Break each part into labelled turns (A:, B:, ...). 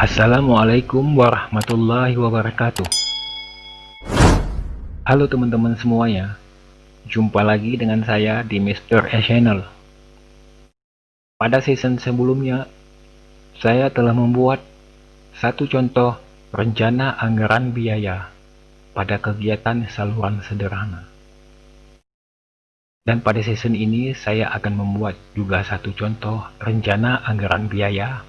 A: Assalamualaikum warahmatullahi wabarakatuh. Halo teman-teman semuanya, jumpa lagi dengan saya di Mr. A Channel. Pada season sebelumnya, saya telah membuat satu contoh rencana anggaran biaya pada kegiatan saluran sederhana. Dan pada season ini saya akan membuat juga satu contoh rencana anggaran biaya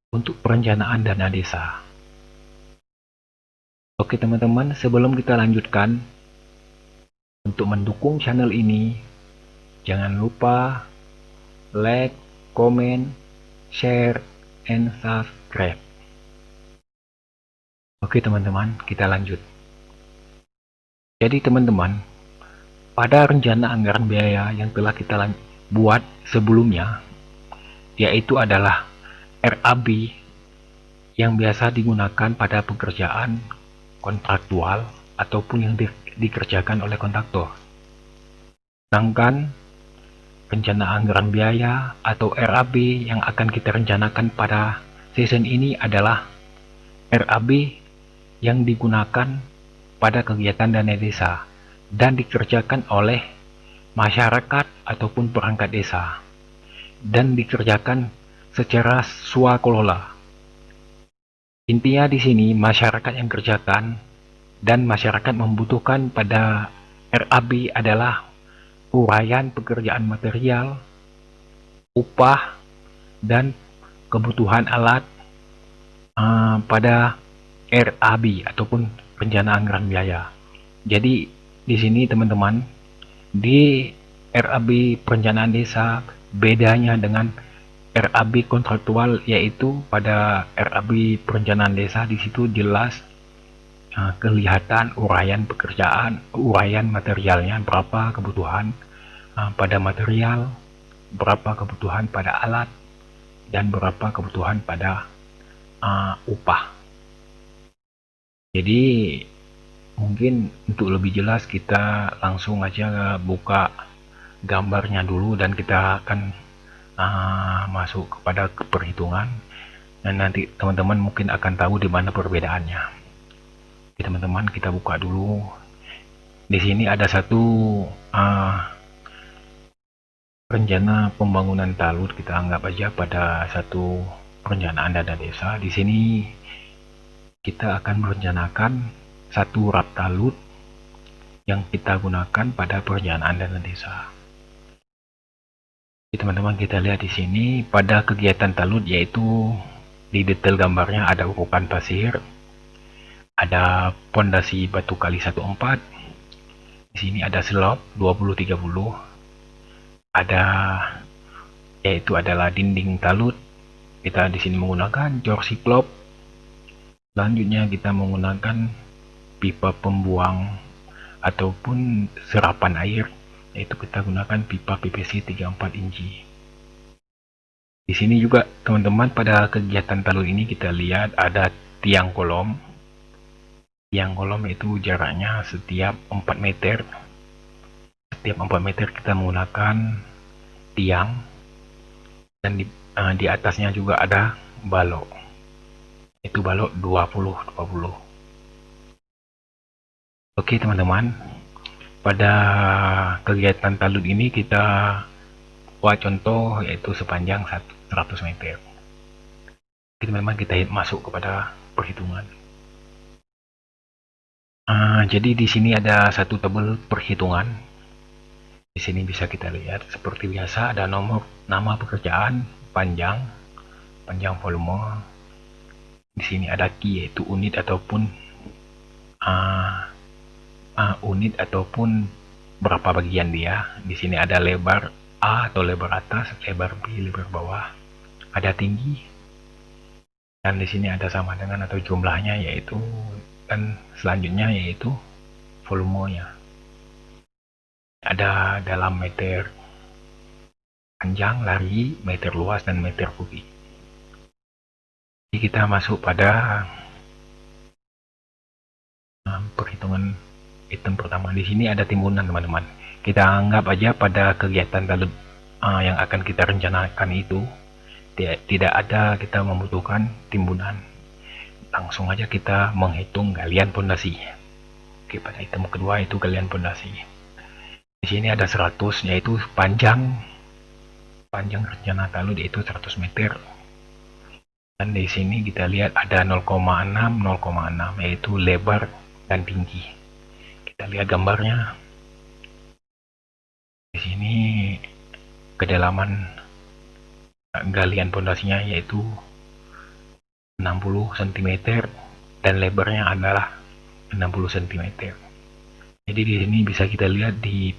A: untuk perencanaan dana desa. Oke teman-teman, sebelum kita lanjutkan, untuk mendukung channel ini, jangan lupa like, comment, share, and subscribe. Oke teman-teman, kita lanjut. Jadi teman-teman, pada rencana anggaran biaya yang telah kita buat sebelumnya, yaitu adalah RAB yang biasa digunakan pada pekerjaan kontraktual ataupun yang dikerjakan oleh kontraktor. Sedangkan rencana anggaran biaya atau RAB yang akan kita rencanakan pada season ini adalah RAB yang digunakan pada kegiatan dana desa dan dikerjakan oleh masyarakat ataupun perangkat desa dan dikerjakan secara swakelola. Intinya di sini masyarakat yang kerjakan dan masyarakat membutuhkan pada RAB adalah uraian pekerjaan material, upah, dan kebutuhan alat pada RAB ataupun rencana anggaran biaya. Jadi di sini teman-teman, di RAB perencanaan desa bedanya dengan RAB kontraktual, yaitu pada RAB perencanaan desa di situ jelas kelihatan uraian pekerjaan, uraian materialnya, berapa kebutuhan pada material, berapa kebutuhan pada alat, dan berapa kebutuhan pada upah. Jadi mungkin untuk lebih jelas kita langsung aja buka gambarnya dulu dan kita akan masuk kepada perhitungan, dan nanti teman-teman mungkin akan tahu di mana perbedaannya. Oke, teman-teman, kita buka dulu. Di sini ada satu rencana pembangunan talud, kita anggap aja pada satu perencanaan dana desa. Di sini kita akan merencanakan satu rap talud yang kita gunakan pada perencanaan dana desa. Teman-teman, kita lihat di sini pada kegiatan talud, yaitu di detail gambarnya ada ukuran pasir, ada pondasi batu kali 14, di sini ada slop 20-30, ada yaitu adalah dinding talud. Kita di sini menggunakan jor siklop. Selanjutnya kita menggunakan pipa pembuang ataupun serapan air, yaitu kita gunakan pipa PVC 34 inci. Di sini juga teman-teman pada kegiatan talud ini kita lihat ada tiang kolom. Tiang kolom itu jaraknya setiap 4 meter. Setiap 4 meter kita menggunakan tiang, dan di atasnya juga ada balok. Itu balok 20-20. Oke teman-teman, pada kegiatan talud ini kita buat contoh yaitu sepanjang 100 meter. Teman-teman, kita masuk kepada perhitungan. Jadi di sini ada satu tabel perhitungan. Di sini bisa kita lihat seperti biasa ada nomor nama pekerjaan, panjang volume. Di sini ada key yaitu unit ataupun unit ataupun berapa bagian dia. Di sini ada lebar A atau lebar atas, lebar B, lebar bawah, ada tinggi, dan di sini ada sama dengan atau jumlahnya yaitu, dan selanjutnya yaitu volumenya. Ada dalam meter panjang, lari, meter luas, dan meter kubik. Jadi kita masuk pada perhitungan item pertama. Di sini ada timbunan teman-teman. Kita anggap aja pada kegiatan talud yang akan kita rencanakan itu tidak ada kita membutuhkan timbunan. Langsung aja kita menghitung galian pondasi. Oke, pada item kedua itu galian pondasi. Di sini ada 100, yaitu panjang rencana talud yaitu 100 meter. Dan di sini kita lihat ada 0,6 yaitu lebar dan tinggi. Kita lihat gambarnya. Di sini kedalaman galian pondasinya yaitu 60 cm dan lebarnya adalah 60 cm. Jadi di sini bisa kita lihat di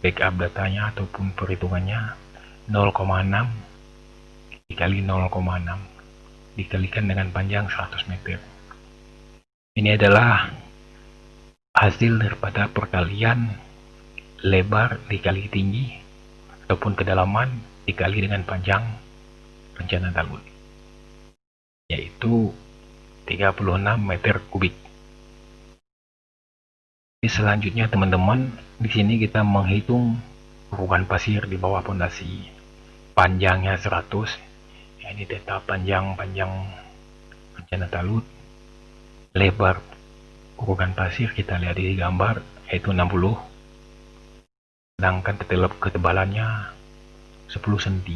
A: backup datanya ataupun perhitungannya 0,6 dikali 0,6 dikalikan dengan panjang 100 meter. Ini adalah hasil daripada perkalian lebar dikali tinggi ataupun kedalaman dikali dengan panjang rencana talud, yaitu 36 meter kubik. Selanjutnya teman-teman, di sini kita menghitung ukuran pasir di bawah pondasi. Panjangnya 100. Ini data panjang rencana talud. Lebar ukuran pasir kita lihat di gambar yaitu 60. Sedangkan ketebalannya 10 cm.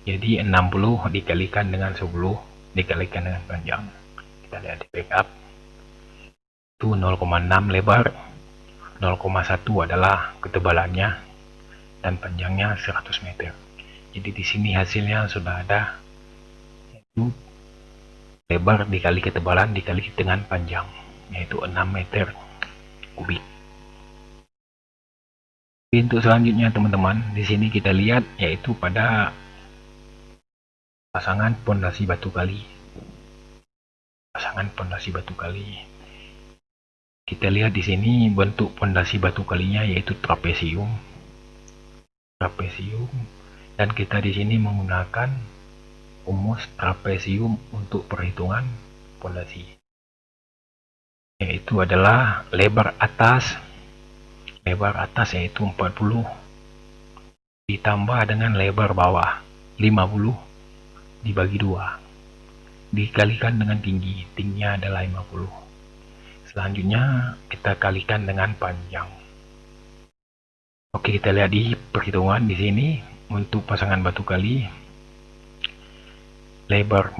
A: Jadi 60 dikalikan dengan 10 dikalikan dengan panjang. Kita lihat di backup. Itu 0,6 lebar, 0,1 adalah ketebalannya dan panjangnya 100 meter. Jadi di sini hasilnya sudah ada, yaitu lebar dikali ketebalan dikali dengan panjang, yaitu 6 meter kubik. Untuk selanjutnya teman-teman, di sini kita lihat yaitu pada pasangan pondasi batu kali. Kita lihat di sini bentuk pondasi batu kalinya yaitu trapesium. Dan kita di sini menggunakan rumus trapesium untuk perhitungan pondasi. Yaitu adalah lebar atas yaitu 40 ditambah dengan lebar bawah 50 dibagi 2 dikalikan dengan tingginya adalah 50. Selanjutnya kita kalikan dengan panjang. Oke, kita lihat di perhitungan di sini untuk pasangan batu kali. Lebar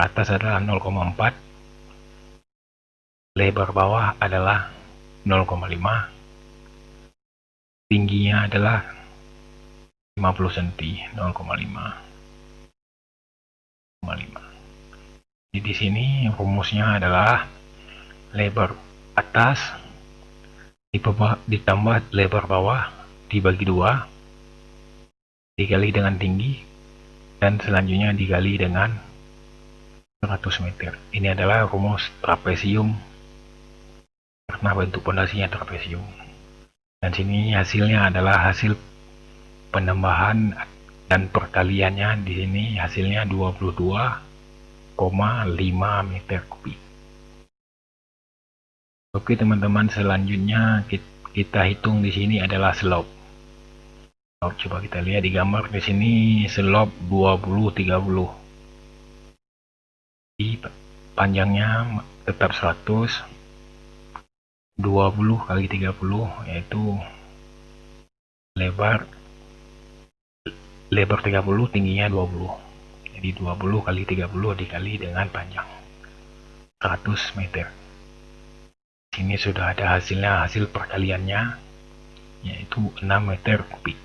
A: atas adalah 0,4. Lebar bawah adalah 0,5. Tingginya adalah 50 cm, 0,5. Jadi di sini rumusnya adalah lebar atas ditambah lebar bawah dibagi 2 dikali dengan tinggi dan selanjutnya dikali dengan 100 meter. Ini adalah rumus trapesium karena bentuk pondasinya trapesium. Dan sini hasilnya adalah hasil penambahan dan perkaliannya di sini hasilnya 22,5 meter kubik. Oke teman-teman, selanjutnya kita hitung di sini adalah slope. Coba kita lihat di gambar di sini slope 20-30. Di panjangnya tetap 100. 20 kali 30 yaitu lebar 30, tingginya 20. Jadi 20 kali 30 dikali dengan panjang 100 meter. Sini sudah ada hasilnya, hasil perkaliannya yaitu 6 meter kubik.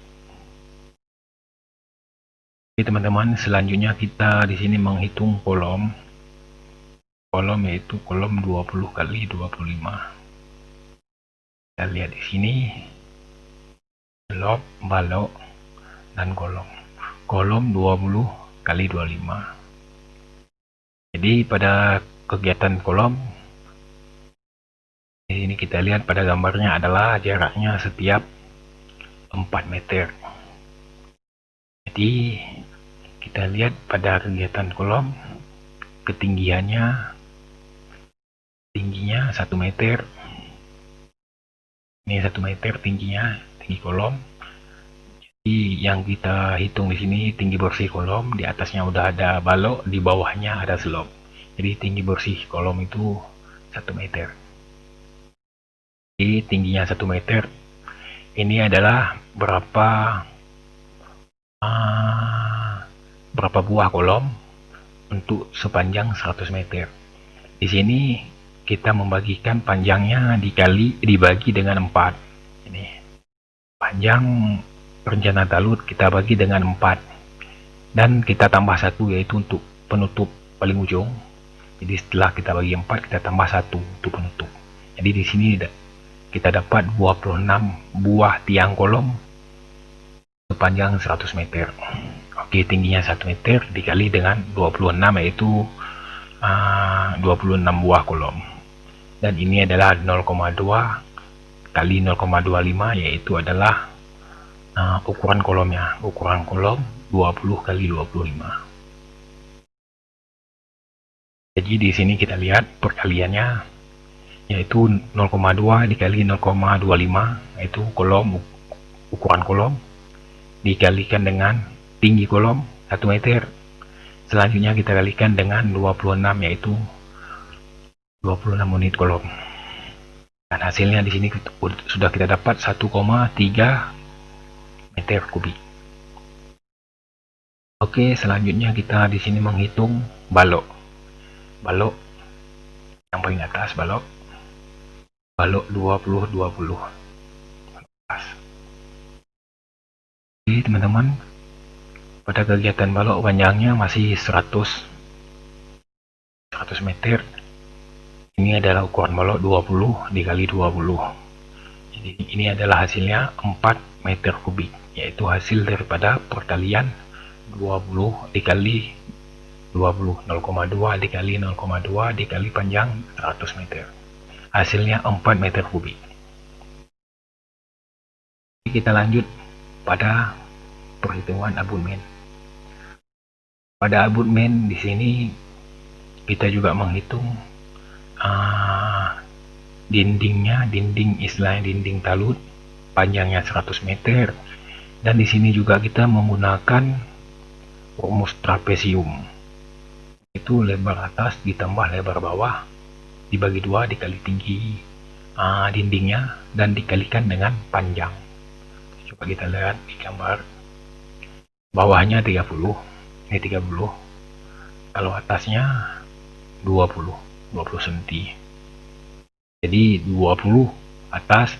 A: Oke teman-teman, selanjutnya kita di sini menghitung kolom yaitu kolom 20 kali 25. Kita lihat di sini slope, balok, dan kolom 20 kali 25. Jadi pada kegiatan kolom ini kita lihat pada gambarnya adalah jaraknya setiap 4 meter. Jadi kita lihat pada kegiatan kolom ketinggiannya tingginya 1 meter. Ini 1 meter tingginya, tinggi kolom. Yang kita hitung di sini tinggi bersih kolom, di atasnya udah ada balok, di bawahnya ada slop. Jadi tinggi bersih kolom itu 1 meter. Jadi tingginya 1 meter. Ini adalah berapa buah kolom untuk sepanjang 100 meter. Di sini kita membagikan panjangnya dibagi dengan 4. Ini panjang rencana talut kita bagi dengan 4 dan kita tambah 1, yaitu untuk penutup paling ujung. Jadi setelah kita bagi 4, kita tambah 1 untuk penutup. Jadi di sini kita dapat 26 buah tiang kolom sepanjang 100 meter. Oke, tingginya 1 meter dikali dengan 26, yaitu 26 buah kolom. Dan ini adalah 0,2 kali 0,25, yaitu adalah ukuran kolomnya. Ukuran kolom 20 kali 25. Jadi di sini kita lihat perkaliannya, yaitu 0,2 dikali 0,25, yaitu kolom, ukuran kolom, dikalikan dengan tinggi kolom 1 meter. Selanjutnya kita kalikan dengan 26, yaitu 26 unit kolom. Dan hasilnya di sini sudah kita dapat 1,3 meter kubik. Oke, selanjutnya kita di sini menghitung balok. Balok yang paling atas, balok 20-20. Jadi teman-teman, pada kegiatan balok panjangnya masih 100 meter. Ini adalah ukuran balok 20 dikali 20. Jadi ini adalah hasilnya 4 meter kubik, yaitu hasil daripada perkalian 20 dikali 20, 0,2 dikali 0,2 dikali panjang 100 meter. Hasilnya 4 meter kubik. Kita lanjut pada perhitungan abutmen. Pada abutmen di sini kita juga menghitung dindingnya, istilahnya dinding talut, panjangnya 100 meter. Dan di sini juga kita menggunakan rumus trapesium. Itu lebar atas ditambah lebar bawah dibagi 2 dikali tinggi dindingnya dan dikalikan dengan panjang. Coba kita lihat di gambar. Bawahnya 30, ini 30. Kalau atasnya 20 cm. Jadi 20 atas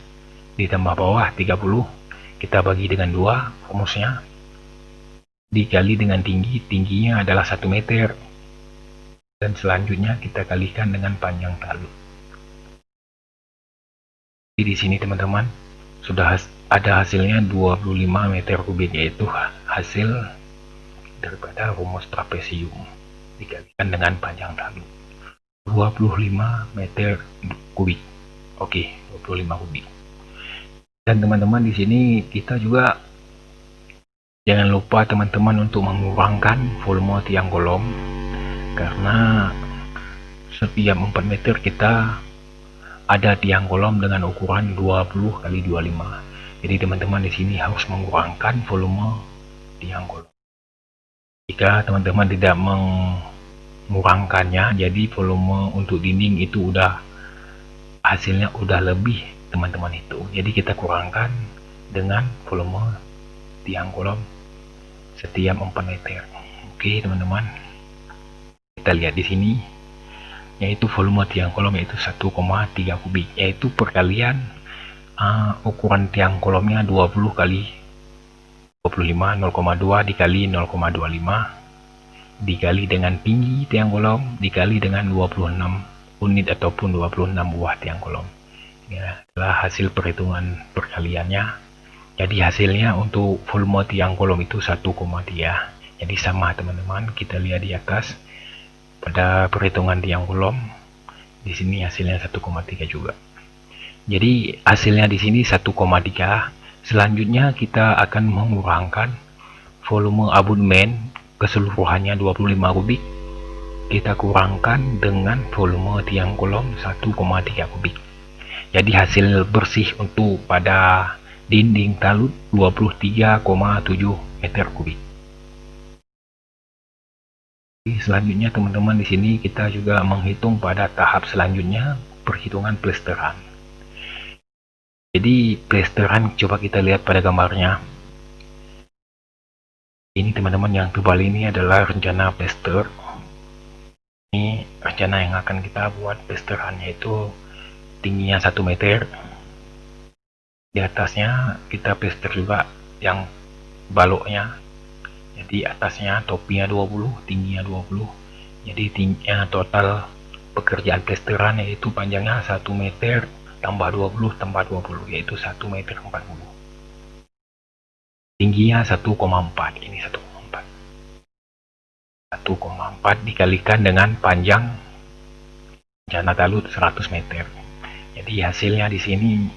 A: ditambah bawah 30, kita bagi dengan 2 rumusnya, dikali dengan tingginya adalah 1 meter. Dan selanjutnya kita kalikan dengan panjang talut. Di sini teman-teman sudah ada hasilnya 25 meter kubik, yaitu hasil daripada rumus trapesium dikalikan dengan panjang talut 25 meter kubik. Oke, 25 kubik. Dan teman-teman di sini kita juga jangan lupa teman-teman untuk mengurangkan volume tiang kolom, karena setiap 4 meter kita ada tiang kolom dengan ukuran 20 kali 25. Jadi teman-teman di sini harus mengurangkan volume tiang kolom. Jika teman-teman tidak mengurangkannya, jadi volume untuk dinding itu hasilnya udah lebih teman-teman itu. Jadi kita kurangkan dengan volume tiang kolom setiap 4 meter. Oke teman-teman, kita lihat di sini, yaitu volume tiang kolom yaitu 1,3 kubik, yaitu perkalian ukuran tiang kolomnya 20 kali 25, 0,2 dikali 0,25 dikali dengan tinggi tiang kolom dikali dengan 26 unit ataupun 26 buah tiang kolom. Ini adalah hasil perhitungan perkaliannya. Jadi hasilnya untuk volume tiang kolom itu 1,3. Jadi sama teman-teman, kita lihat di atas. Pada perhitungan tiang kolom di sini hasilnya 1,3 juga. Jadi hasilnya di sini 1,3. Selanjutnya kita akan mengurangkan volume abutmen keseluruhannya 25 kubik. Kita kurangkan dengan volume tiang kolom 1,3 kubik. Jadi hasil bersih untuk pada dinding talut 23,7 meter kubik. Selanjutnya teman-teman, di sini kita juga menghitung pada tahap selanjutnya, perhitungan plesteran. Jadi plesteran coba kita lihat pada gambarnya. Ini teman-teman, yang tebal ini adalah rencana plester. Ini rencana yang akan kita buat plesteran, yaitu tingginya 1 meter. Di atasnya kita plester juga yang baloknya. Jadi atasnya topinya 20, tingginya 20. Jadi tingginya total pekerjaan plesteran yaitu panjangnya 1 meter tambah 20 tambah 20, yaitu 1 meter 40. Tingginya 1,4, ini 1,4. 1,4 dikalikan dengan panjang rencana talut 100 meter. Jadi hasilnya di sini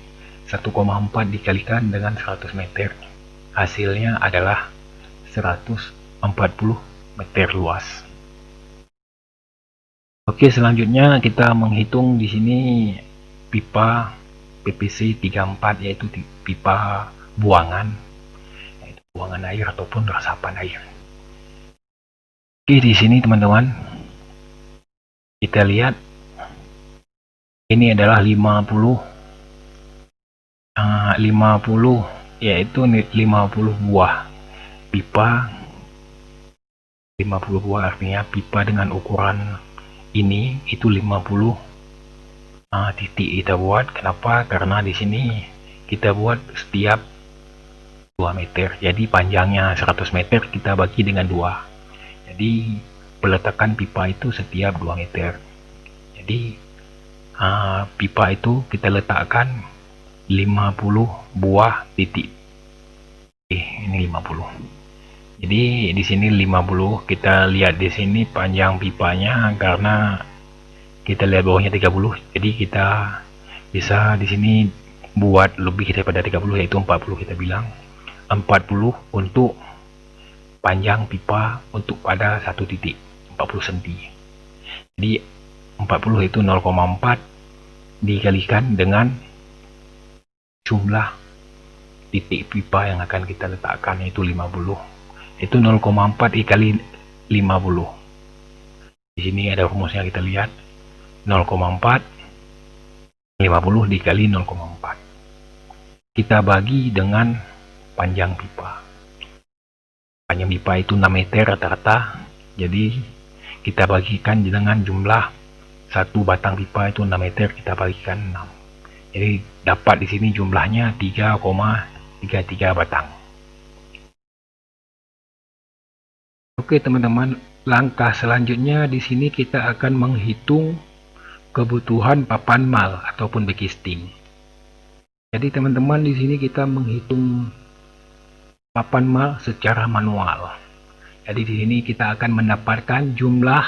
A: 1,4 dikalikan dengan 100 meter. Hasilnya adalah 140 meter luas. Oke, selanjutnya kita menghitung di sini pipa PVC 34, yaitu pipa buangan, yaitu buangan air ataupun resapan air. Oke, di sini teman-teman kita lihat ini adalah 50, yaitu 50 buah pipa. 50 buah artinya pipa dengan ukuran ini itu 50 titik kita buat. Kenapa? Karena di sini kita buat setiap 2 meter. Jadi panjangnya 100 meter kita bagi dengan 2. Jadi peletakan pipa itu setiap 2 meter. Jadi pipa itu kita letakkan 50 buah titik. Ini 50. Jadi di sini 50, kita lihat di sini panjang pipanya karena kita lihat bawahnya 30. Jadi kita bisa di sini buat lebih daripada 30, yaitu 40. Kita bilang 40 untuk panjang pipa untuk pada satu titik 40 cm. Jadi 40 itu 0,4 dikalikan dengan jumlah titik pipa yang akan kita letakkan, yaitu 50. Itu 0,4 dikali 50. Di sini ada rumusnya, kita lihat 0,4 50 dikali 0,4. Kita bagi dengan panjang pipa. Panjang pipa itu 6 meter rata-rata. Jadi kita bagikan dengan jumlah satu batang pipa itu 6 meter, kita bagikan 6. Jadi dapat di sini jumlahnya 3,33 batang. Oke teman-teman, langkah selanjutnya di sini kita akan menghitung kebutuhan papan mal ataupun backcasting. Jadi teman-teman, di sini kita menghitung papan mal secara manual. Jadi di sini kita akan mendapatkan jumlah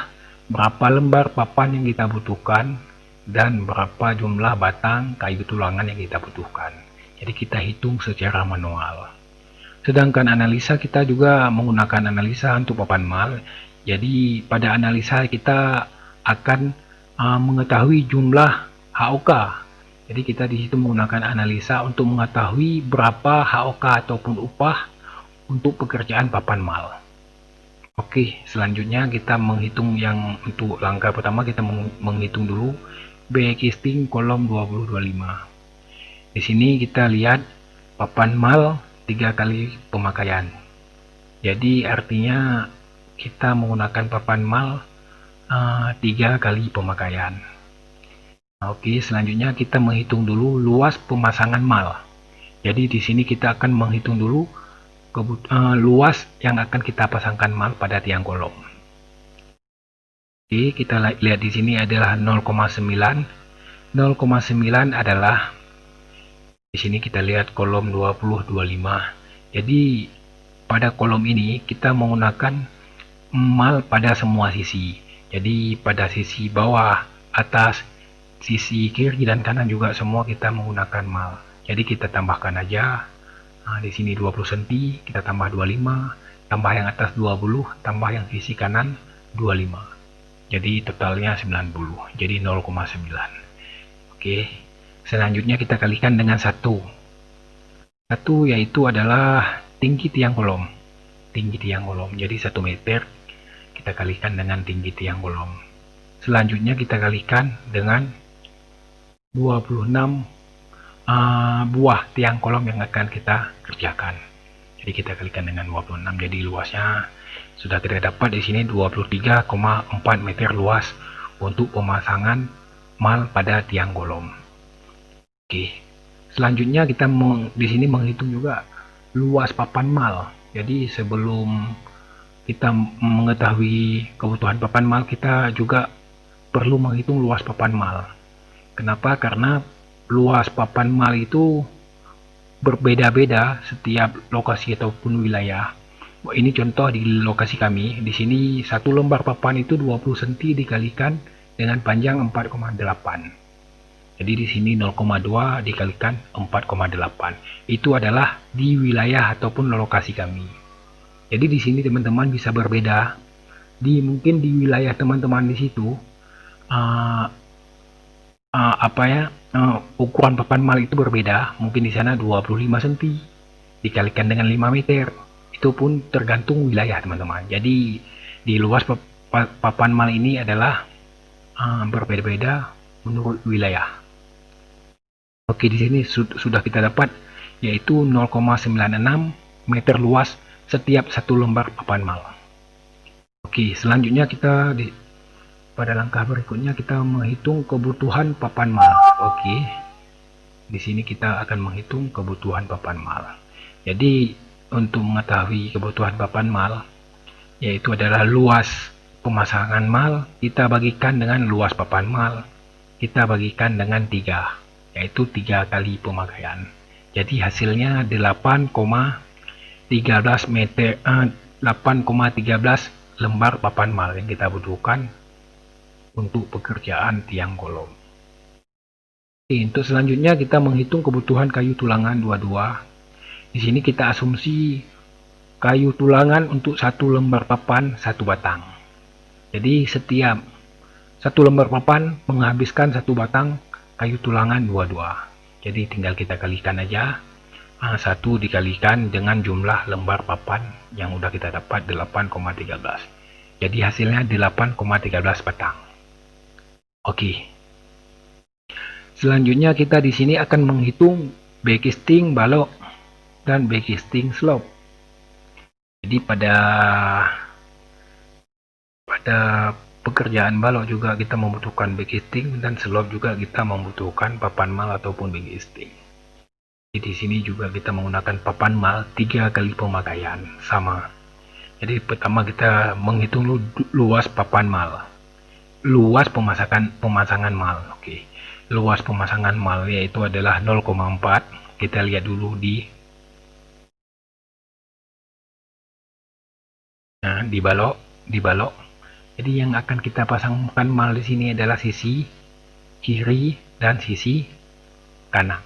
A: berapa lembar papan yang kita butuhkan dan berapa jumlah batang kayu tulangan yang kita butuhkan. Jadi kita hitung secara manual. Sedangkan analisa kita juga menggunakan analisa untuk papan mal. Jadi pada analisa kita akan mengetahui jumlah HOK. Jadi kita di situ menggunakan analisa untuk mengetahui berapa HOK ataupun upah untuk pekerjaan papan mal. Oke, selanjutnya kita menghitung yang untuk langkah pertama, kita menghitung dulu backcasting kolom 2025. Di sini kita lihat papan mal 3 kali pemakaian. Jadi artinya kita menggunakan papan mal 3 kali pemakaian. Oke, selanjutnya kita menghitung dulu luas pemasangan mal. Jadi di sini kita akan menghitung dulu luas yang akan kita pasangkan mal pada tiang kolom. Oke, kita lihat di sini adalah 0,9. 0,9 adalah di sini kita lihat kolom 2025. Jadi pada kolom ini kita menggunakan mal pada semua sisi. Jadi pada sisi bawah, atas, sisi kiri dan kanan juga semua kita menggunakan mal. Jadi kita tambahkan aja. Di sini 20 cm, kita tambah 25, tambah yang atas 20, tambah yang sisi kanan 25. Jadi totalnya 90. Jadi 0,9. Oke. Selanjutnya kita kalikan dengan 1. Satu yaitu adalah tinggi tiang kolom. Tinggi tiang kolom. Jadi 1 meter kita kalikan dengan tinggi tiang kolom. Selanjutnya kita kalikan dengan 26 buah tiang kolom yang akan kita kerjakan. Jadi kita kalikan dengan 26. Jadi luasnya sudah kita dapat di sini 23,4 meter luas untuk pemasangan mal pada tiang kolom. Oke. Selanjutnya kita di sini menghitung juga luas papan mal. Jadi sebelum kita mengetahui kebutuhan papan mal, kita juga perlu menghitung luas papan mal. Kenapa? Karena luas papan mal itu berbeda-beda setiap lokasi ataupun wilayah. Ini contoh di lokasi kami. Di sini satu lembar papan itu 20 cm dikalikan dengan panjang 4,8. Jadi di sini 0,2 dikalikan 4,8. Itu adalah di wilayah ataupun lokasi kami. Jadi di sini teman-teman bisa berbeda. Mungkin di wilayah teman-teman di situ ukuran papan mal itu berbeda. Mungkin di sana 25 cm dikalikan dengan 5 meter. Itu pun tergantung wilayah teman-teman. Jadi di luas papan mal ini adalah berbeda-beda menurut wilayah. Oke, di sini sudah kita dapat yaitu 0,96 meter luas setiap satu lembar papan mal. Oke, selanjutnya pada langkah berikutnya kita menghitung kebutuhan papan mal. Oke. Di sini kita akan menghitung kebutuhan papan mal. Jadi untuk mengetahui kebutuhan papan mal yaitu adalah luas pemasangan mal kita bagikan dengan luas papan mal kita bagikan dengan 3. Yaitu 3 kali pemakaian. Jadi hasilnya 8,13 lembar papan mal yang kita butuhkan untuk pekerjaan tiang kolom. Oke, untuk selanjutnya kita menghitung kebutuhan kayu tulangan 22. Di sini kita asumsi kayu tulangan untuk satu lembar papan 1 batang. Jadi setiap satu lembar papan menghabiskan 1 batang kayu tulangan 22. Jadi tinggal kita kalikan aja. 1 dikalikan dengan jumlah lembar papan yang udah kita dapat 8,13. Jadi hasilnya 8,13 batang. Oke. Selanjutnya kita di sini akan menghitung backcasting balok dan backcasting slope. Jadi pada pekerjaan balok juga kita membutuhkan backcasting dan slope juga kita membutuhkan papan mal ataupun backcasting. Di sini juga kita menggunakan papan mal 3 kali pemakaian sama. Jadi pertama kita menghitung luas papan mal, luas pemasangan mal. Oke, luas pemasangan mal yaitu adalah 0,4. Kita lihat dulu di balok. Jadi yang akan kita pasangkan mal di sini adalah sisi kiri dan sisi kanan.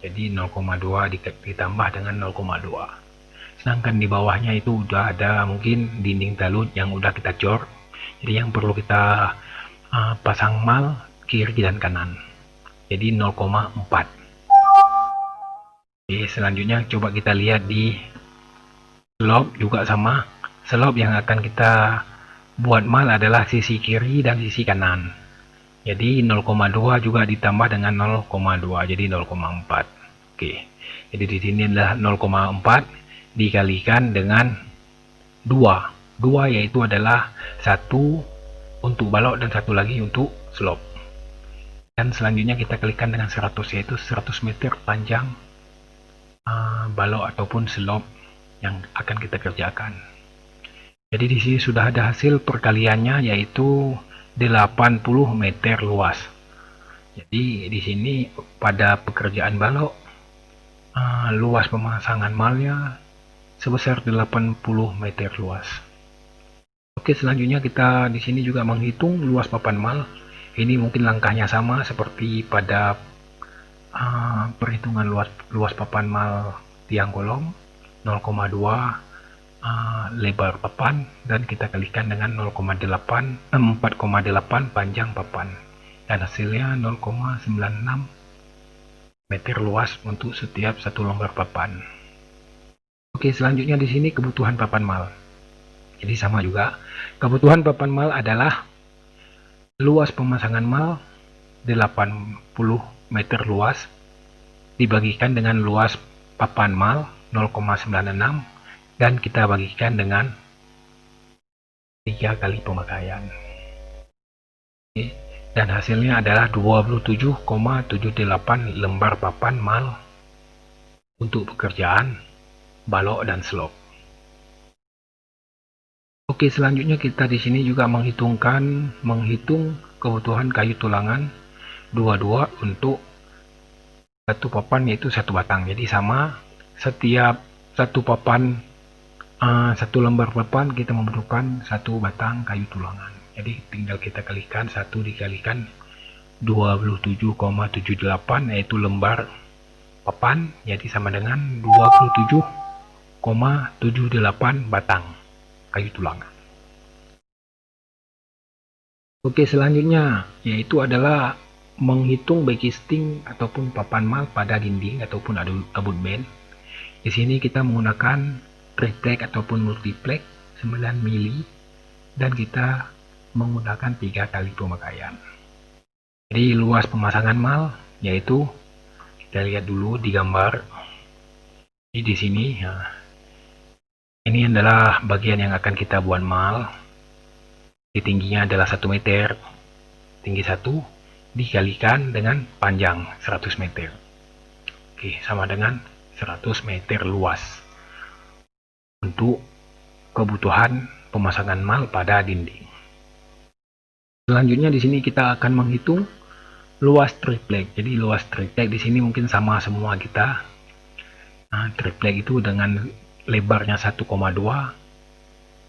A: Jadi 0,2 ditambah dengan 0,2. Sedangkan di bawahnya itu udah ada mungkin dinding talut yang udah kita cor. Jadi yang perlu kita pasang mal kiri dan kanan. Jadi 0,4. Oke, selanjutnya coba kita lihat di slope juga sama. Slope yang akan kita buat mal adalah sisi kiri dan sisi kanan. Jadi 0,2 juga ditambah dengan 0,2 jadi 0,4. Oke. Jadi di sini adalah 0,4 dikalikan dengan 2. 2 yaitu adalah 1 untuk balok dan 1 lagi untuk slope. Dan selanjutnya kita kalikan dengan 100 yaitu 100 meter panjang balok ataupun slope yang akan kita kerjakan. Jadi di sini sudah ada hasil perkaliannya yaitu 80 meter luas. Jadi di sini pada pekerjaan balok luas pemasangan malnya sebesar 80 meter luas. Oke, selanjutnya kita di sini juga menghitung luas papan mal. Ini mungkin langkahnya sama seperti pada perhitungan luas papan mal tiang kolom 0,2 lebar papan dan kita kalikan dengan 4,8 panjang papan dan hasilnya 0,96 meter luas untuk setiap satu lembar papan. Oke, selanjutnya di sini kebutuhan papan mal. Jadi sama juga, kebutuhan papan mal adalah luas pemasangan mal 80 meter luas dibagikan dengan luas papan mal 0,96 dan kita bagikan dengan 3 kali pemakaian. Dan hasilnya adalah 27,78 lembar papan mal untuk pekerjaan balok dan slop. Oke, selanjutnya kita di sini juga menghitung kebutuhan kayu tulangan 22 untuk satu papan, yaitu satu batang. Jadi sama, setiap satu papan, satu lembar papan kita membutuhkan satu batang kayu tulangan. Jadi tinggal kita kalikan 1 dikalikan 27,78 yaitu lembar papan, jadi sama dengan 27,78 batang kayu tulangan. Oke, selanjutnya yaitu adalah menghitung backcasting ataupun papan mal pada dinding ataupun abut band. Di sini kita menggunakan triplex ataupun multiplex 9 mili dan kita menggunakan 3 kali pemakaian. Jadi luas pemasangan mal yaitu kita lihat dulu di gambar. Jadi di sini ini adalah bagian yang akan kita buat mal. Di tingginya adalah 1 meter, tinggi 1 dikalikan dengan panjang 100 meter. Oke, sama dengan 100 meter luas untuk kebutuhan pemasangan mal pada dinding. Selanjutnya di sini kita akan menghitung luas triplex. Jadi luas triplex di sini mungkin sama semua kita. Nah, triplex itu dengan lebarnya 1,2,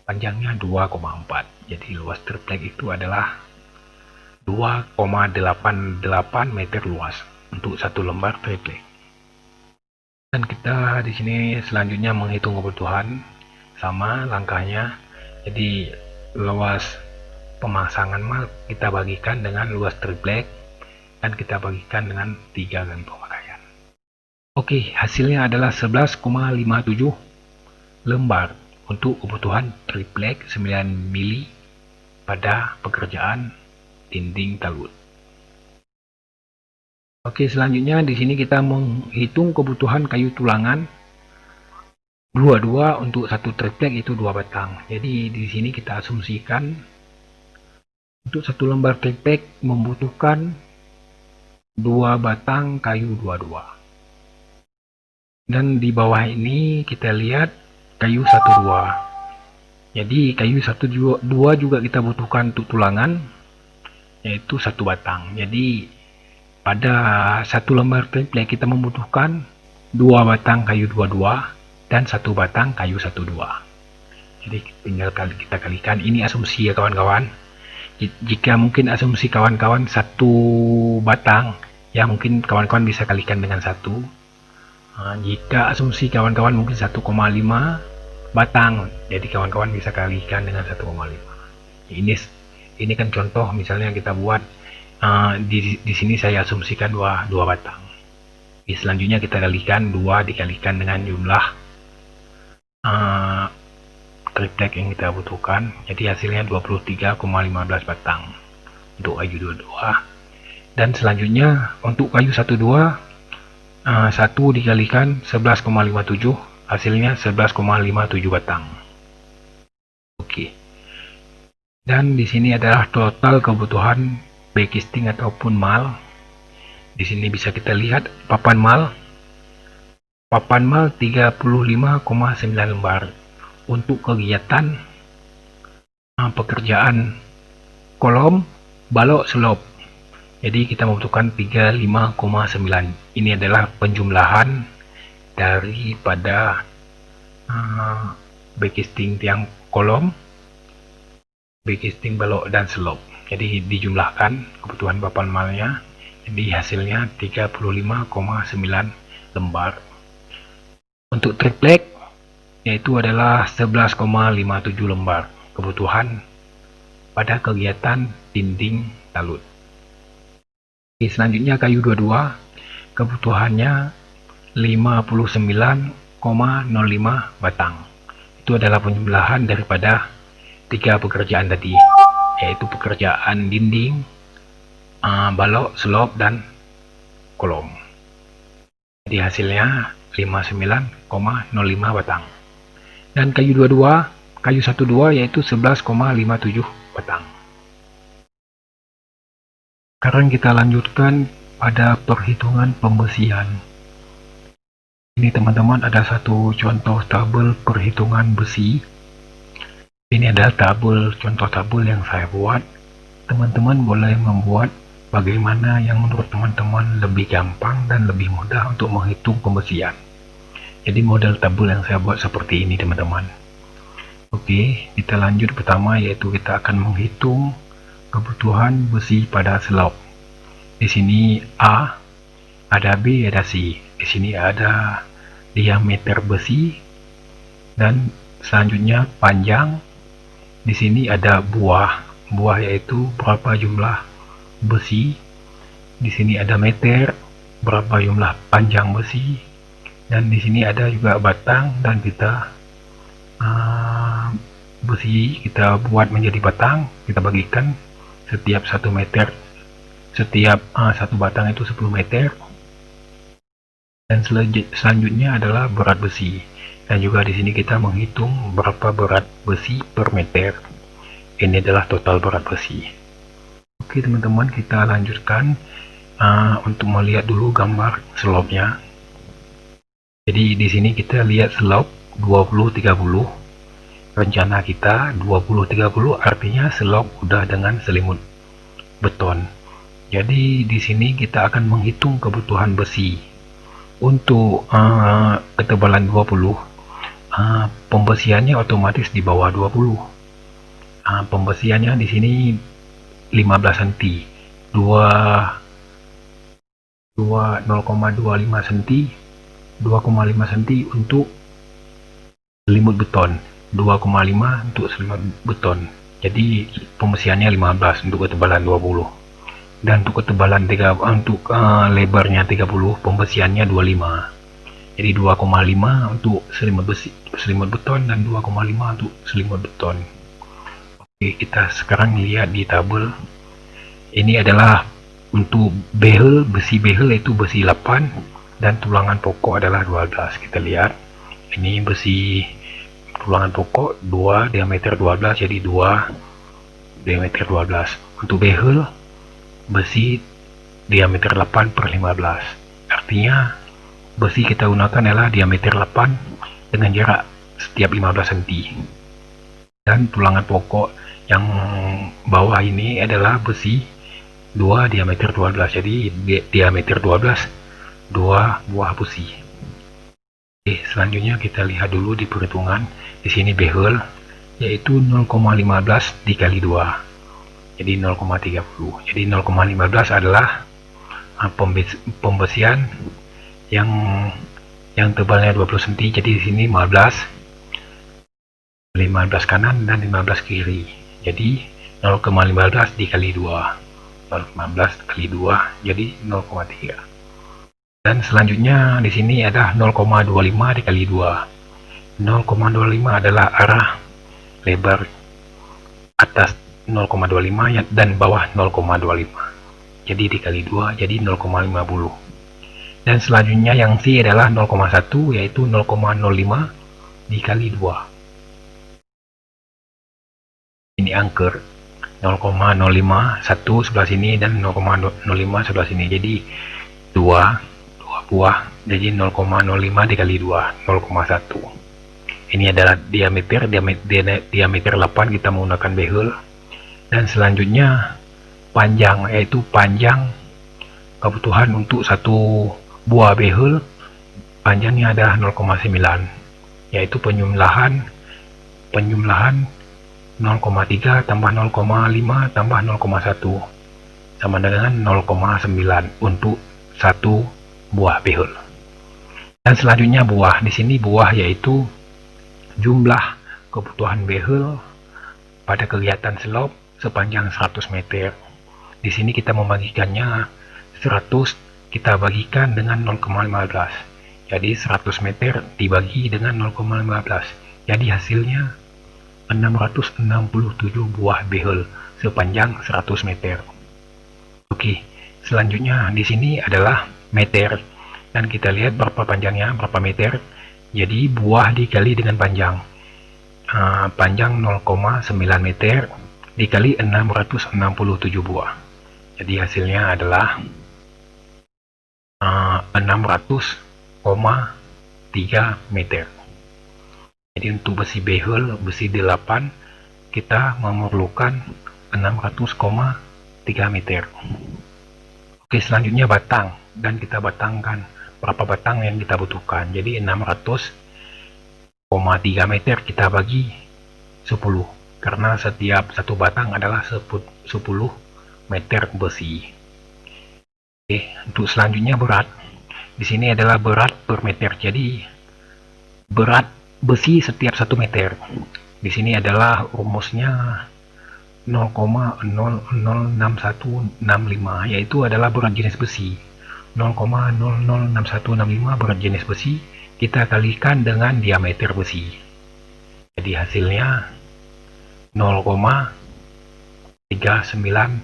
A: panjangnya 2,4. Jadi luas triplex itu adalah 2,88 meter luas untuk satu lembar triplex. Dan kita di sini selanjutnya menghitung kebutuhan, sama langkahnya. Jadi luas pemasangan mal kita bagikan dengan luas triplex dan kita bagikan dengan 3 kali pemakaian. Oke, hasilnya adalah 11,57 lembar untuk kebutuhan triplex 9 mili pada pekerjaan dinding talud. Oke, selanjutnya di sini kita menghitung kebutuhan kayu tulangan 22 untuk satu triplex itu 2 batang. Jadi di sini kita asumsikan untuk satu lembar triplex membutuhkan 2 batang kayu 22. Dan di bawah ini kita lihat kayu 12. Jadi kayu 12 juga kita butuhkan untuk tulangan, yaitu 1 batang. Jadi pada satu lembar triplex kita membutuhkan 2 batang kayu 22 dan 1 batang kayu 12. Jadi tinggal kita kalikan. Ini asumsi ya kawan-kawan. Jika mungkin asumsi kawan-kawan 1 batang, ya mungkin kawan-kawan bisa kalikan dengan 1. Jika asumsi kawan-kawan mungkin 1,5 batang, jadi kawan-kawan bisa kalikan dengan 1,5. Ini kan contoh misalnya kita buat di sini saya asumsikan 2 batang. Selanjutnya kita kalikan 2 dikalikan dengan jumlah triplex yang kita butuhkan, jadi hasilnya 23,15 batang untuk kayu 22. Dan selanjutnya untuk kayu 12 1 dikalikan 11,57, hasilnya 11,57 batang. Oke. Dan di sini adalah total kebutuhan backcasting ataupun mal. Di sini bisa kita lihat papan mal 35,9 lembar untuk kegiatan pekerjaan kolom, balok, slop. Jadi kita membutuhkan 35,9. Ini adalah penjumlahan daripada backcasting tiang kolom, backcasting balok dan slop. Jadi dijumlahkan kebutuhan papan malnya. Jadi hasilnya 35,9 lembar. Untuk triplex yaitu adalah 11,57 lembar kebutuhan pada kegiatan dinding talud. Selanjutnya kayu 22. kebutuhannya 59,05 batang. Itu adalah penjumlahan daripada 3 pekerjaan tadi, yaitu pekerjaan dinding, balok, slop, dan kolom. Jadi hasilnya 59,05 batang. Dan kayu 12 yaitu 11,57 batang. Sekarang kita lanjutkan pada perhitungan pembesian. Ini teman-teman ada satu contoh tabel perhitungan besi. Ini adalah contoh tabel yang saya buat. Teman-teman boleh membuat bagaimana yang menurut teman-teman lebih gampang dan lebih mudah untuk menghitung pembesian. Jadi model tabel yang saya buat seperti ini teman-teman. Oke, kita lanjut. Pertama yaitu kita akan menghitung kebutuhan besi pada slop. Di sini A, ada B, ada C. Di sini ada diameter besi dan selanjutnya panjang. Di sini ada buah yaitu berapa jumlah besi. Di sini ada meter, berapa jumlah panjang besi. Dan di sini ada juga batang, dan kita besi kita buat menjadi batang, kita bagikan setiap 1 meter, setiap 1 batang itu 10 meter. Dan selanjutnya adalah berat besi, dan juga di sini kita menghitung berapa berat besi per meter. Ini adalah total berat besi. Oke teman-teman, kita lanjutkan untuk melihat dulu gambar slopnya. Jadi di sini kita lihat slop 20-30. Rencana kita 20-30 artinya slop udah dengan selimut beton. Jadi di sini kita akan menghitung kebutuhan besi untuk ketebalan 20. Pembesiannya otomatis di bawah 20. Pembesiannya di sini 15 cm, 0,25 cm, 2,5 cm untuk selimut beton, 2,5 untuk selimut beton. Jadi pembesiannya 15 untuk ketebalan 20, dan untuk ketebalan lebarnya 30, pembesiannya 25. Jadi 2,5 untuk selimut beton dan 2,5 untuk selimut beton. Oke, kita sekarang lihat di tabel. Ini adalah untuk besi behel itu besi 8 dan tulangan pokok adalah 12. Kita lihat ini besi tulangan pokok 2, diameter 12, jadi 2 diameter 12. Untuk behel besi diameter 8/15. Artinya besi kita gunakan adalah diameter 8 dengan jarak setiap 15 cm. Dan tulangan pokok yang bawah ini adalah besi 2 diameter 12, jadi diameter 12, 2 buah besi. Oke, selanjutnya kita lihat dulu di perhitungan. Di sini behel yaitu 0,15 dikali 2, jadi 0,30. Jadi 0,15 adalah pembesian yang tebalnya 20 cm. Jadi di sini 15 kanan dan 15 kiri. Jadi 0,15 dikali 2. 0,15 kali 2 jadi 0,3. Dan selanjutnya di sini ada 0,25 dikali 2. 0,25 adalah arah lebar atas 0,25 dan bawah 0,25. Jadi dikali 2 jadi 0,50. Dan selanjutnya yang C adalah 0,1 yaitu 0,05 dikali 2. Ini angker 0,05 satu sebelah sini dan 0,05 sebelah sini, jadi 2 buah, jadi 0,05 dikali 2, 0,1. Ini adalah diameter 8 kita menggunakan behel. Dan selanjutnya panjang, yaitu panjang kebutuhan untuk satu buah behel panjangnya adalah 0,9, yaitu penjumlahan 0,3 tambah 0,5 tambah 0,1 sama dengan 0,9 untuk satu buah behel. Dan selanjutnya buah. Di sini buah yaitu jumlah kebutuhan behel pada kegiatan slop sepanjang 100 meter. Di sini kita membagikannya 100 kita bagikan dengan 0,15. Jadi 100 meter dibagi dengan 0,15. Jadi hasilnya 667 buah behel sepanjang 100 meter. Oke, selanjutnya di sini adalah meter, dan kita lihat berapa panjangnya, berapa meter. Jadi buah dikali dengan panjang, panjang 0,9 meter dikali 667 buah. Jadi hasilnya adalah 600,3 meter. Jadi untuk besi behel, besi 8, kita memerlukan 600,3 meter. Oke, selanjutnya batang, dan kita batangkan berapa batang yang kita butuhkan. Jadi 600,3 meter kita bagi 10, karena setiap satu batang adalah 10 meter besi. Oke, untuk selanjutnya berat. Di sini adalah berat per meter. Jadi berat besi setiap 1 meter. Di sini adalah rumusnya 0,006165, yaitu adalah berat jenis besi. 0,006165 berat jenis besi kita kalikan dengan diameter besi. Jadi hasilnya 0,39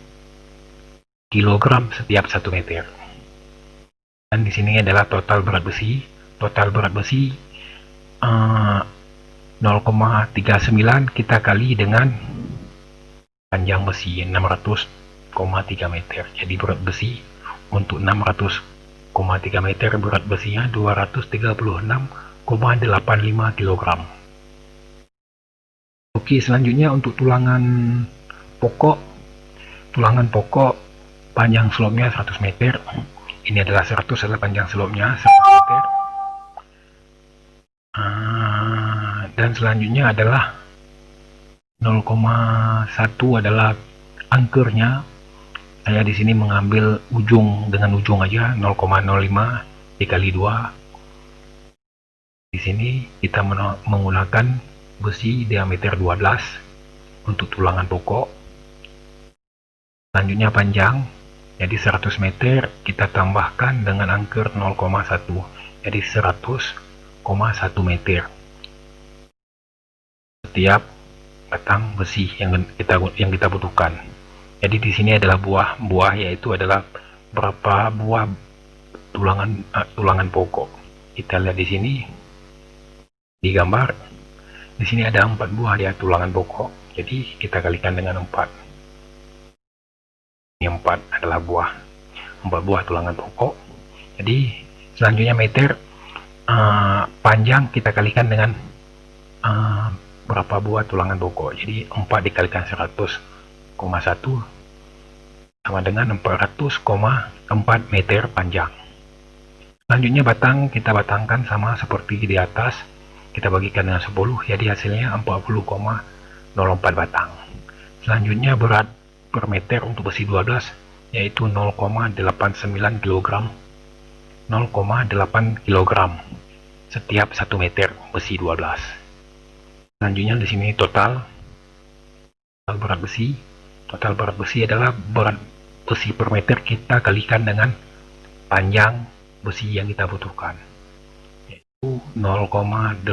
A: kilogram setiap 1 meter. Dan di sini adalah total berat besi. Total berat besi 0,39 kita kali dengan panjang besi 600,3 meter. Jadi berat besi untuk 600,3 meter, berat besinya 236,85 kg. Oke, selanjutnya untuk tulangan pokok. Tulangan pokok panjang selopnya 100 meter. Ini adalah 100 adalah panjang selopnya 100 meter. Dan selanjutnya adalah 0,1 adalah angkernya. Saya di sini mengambil ujung dengan ujung aja, 0,05 dikali 2. Di sini kita menggunakan besi diameter 12 untuk tulangan pokok. Selanjutnya panjang, jadi 100 meter kita tambahkan dengan angker 0,1, jadi 100,1 meter setiap batang besi yang kita butuhkan. Jadi di sini adalah buah, yaitu adalah berapa buah tulangan pokok. Kita lihat di sini di gambar. Di sini ada 4 buah ya tulangan pokok. Jadi kita kalikan dengan 4. Ini 4 adalah 4 buah tulangan pokok. Jadi selanjutnya meter, panjang kita kalikan dengan berapa buah tulangan pokok. Jadi 4 dikalikan 100,1 sama dengan 400,4 meter panjang. Selanjutnya batang, kita batangkan sama seperti di atas, kita bagikan dengan 10, jadi hasilnya 40,04 batang. Selanjutnya berat per meter untuk besi 12, yaitu 0,89 kg. 0,8 kg setiap 1 meter besi 12. Selanjutnya di sini total berat besi. Total berat besi adalah berat besi per meter kita kalikan dengan panjang besi yang kita butuhkan, yaitu 0,89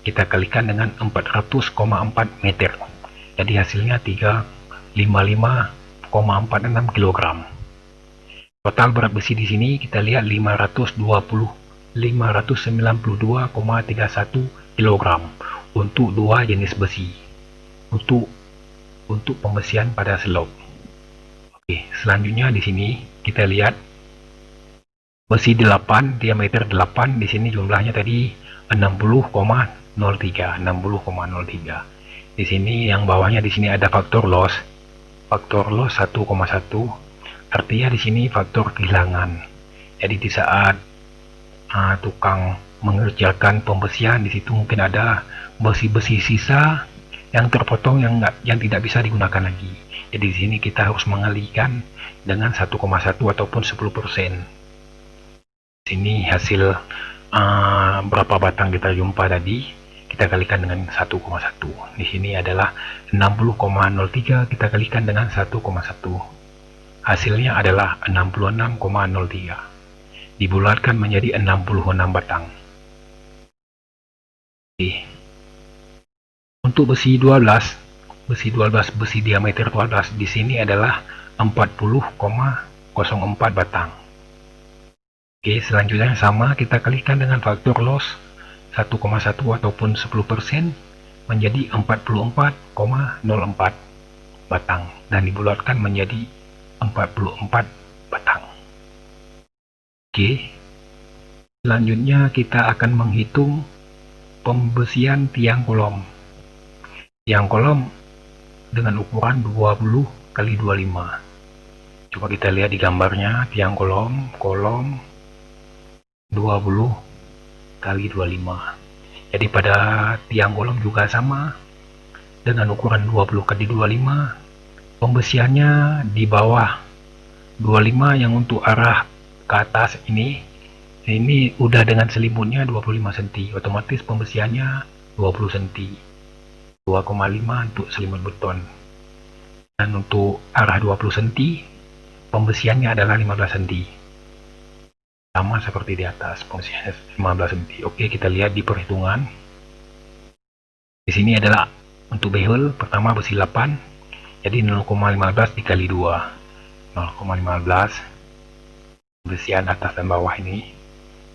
A: kita kalikan dengan 400,4 meter. Jadi hasilnya 355,46 kg. Total berat besi di sini kita lihat 592,31 kg untuk 2 jenis besi untuk pembesian pada selop. Oke, selanjutnya di sini kita lihat besi 8 diameter 8, di sini jumlahnya tadi 60,03. Di sini yang bawahnya di sini ada faktor loss. Faktor loss 1,1. Artinya di sini faktor kehilangan. Jadi di saat tukang mengerjakan pembesian, di situ mungkin ada besi-besi sisa yang terpotong yang tidak bisa digunakan lagi. Jadi di sini kita harus mengalihkan dengan 1,1 ataupun 10%. Sini hasil berapa batang kita jumpa tadi, kita kalikan dengan 1,1. Di sini adalah 60,03 kita kalikan dengan 1,1. hasilnya adalah 66,03. Dibulatkan menjadi 66 batang. Oke. Untuk besi 12, besi diameter 12 di sini adalah 40,04 batang. Oke, selanjutnya sama, kita kalikan dengan faktor loss 1,1 ataupun 10% menjadi 44,04 batang dan dibulatkan menjadi 44 batang. Oke. Selanjutnya kita akan menghitung pembesian tiang kolom. Tiang kolom dengan ukuran 20 kali 25. Coba kita lihat di gambarnya, tiang kolom 20 kali 25. Jadi pada tiang kolom juga sama dengan ukuran 20 kali 25. Pembesiannya di bawah 25 yang untuk arah ke atas ini udah dengan selimutnya 25 cm, otomatis pembesiannya 20 cm, 2,5 untuk selimut beton. Dan untuk arah 20 cm pembesiannya adalah 15 cm, sama seperti di atas, pembesiannya 15 cm. Oke, kita lihat di perhitungan. Di sini adalah untuk behel pertama besi 8, jadi 0,15 dikali 2, 0,15 pembesian atas dan bawah ini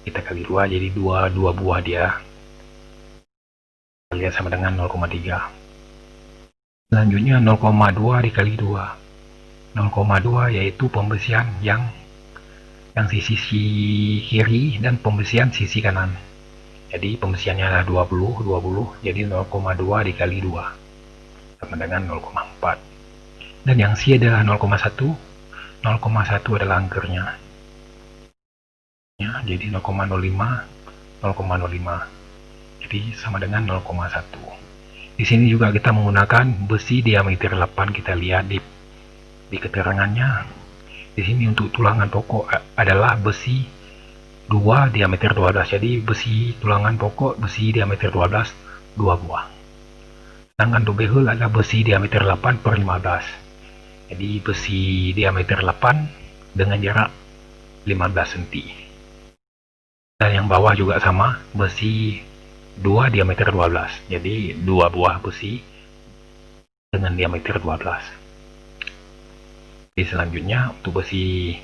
A: kita kali 2, jadi 2 buah dia. Kita lihat sama dengan 0,3. Selanjutnya 0,2 dikali 2, 0,2 yaitu pembesian yang sisi kiri dan pembesian sisi kanan. Jadi pembesiannya adalah 20, jadi 0,2 dikali 2 sama dengan 0,4. Dan yang C adalah 0,1, 0,1 adalah angkernya. Jadi 0,05, jadi sama dengan 0,1. Di sini juga kita menggunakan besi diameter 8. Kita lihat di keterangannya. Di sini untuk tulangan pokok adalah besi 2 diameter 12. Jadi besi tulangan pokok besi diameter 12 2 buah. Sedangkan untuk behel adalah besi diameter 8 per 15. Jadi besi diameter 8 dengan jarak 15 cm. Dan yang bawah juga sama, besi 2 diameter 12. Jadi 2 buah besi dengan diameter 12. Jadi selanjutnya untuk besi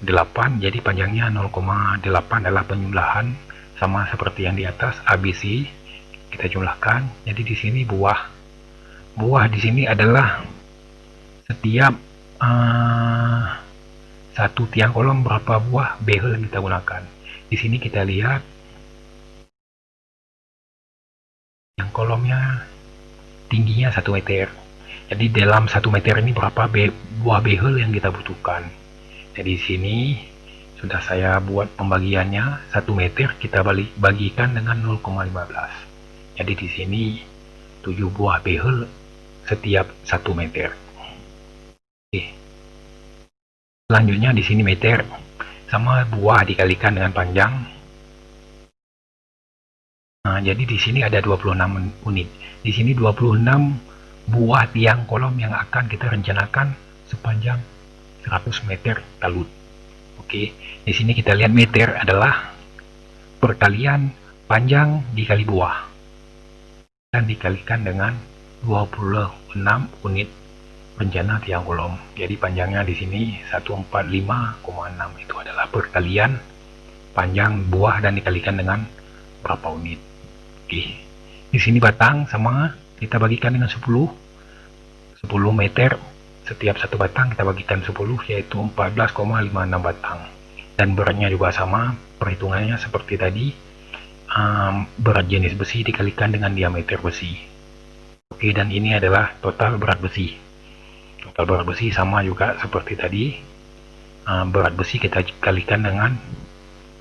A: 8, jadi panjangnya 0,8 adalah penjumlahan sama seperti yang di atas, ABC kita jumlahkan. Jadi di sini buah di sini adalah setiap satu tiang kolom berapa buah behel yang kita gunakan. Di sini kita lihat yang kolomnya tingginya 1 meter. Jadi dalam 1 meter ini berapa buah behel yang kita butuhkan. Jadi di sini sudah saya buat pembagiannya, 1 meter kita bagikan dengan 0,15. Jadi di sini 7 buah behel setiap 1 meter. Oke. Selanjutnya di sini meter sama buah dikalikan dengan panjang. Nah, jadi di sini ada 26 unit. Di sini 26 buah tiang kolom yang akan kita rencanakan sepanjang 100 meter talut. Oke, di sini kita lihat meter adalah perkalian panjang dikali buah dan dikalikan dengan 26 unit rencana tiang kolom. Jadi panjangnya di sini 145,6, itu adalah perkalian panjang buah dan dikalikan dengan berapa unit. Oke. Di sini batang sama kita bagikan dengan 10 meter. Setiap satu batang kita bagikan 10, yaitu 14,56 batang. Dan beratnya juga sama, perhitungannya seperti tadi, berat jenis besi dikalikan dengan diameter besi. Oke, dan ini adalah total berat besi. Total berat besi sama juga seperti tadi, berat besi kita kalikan dengan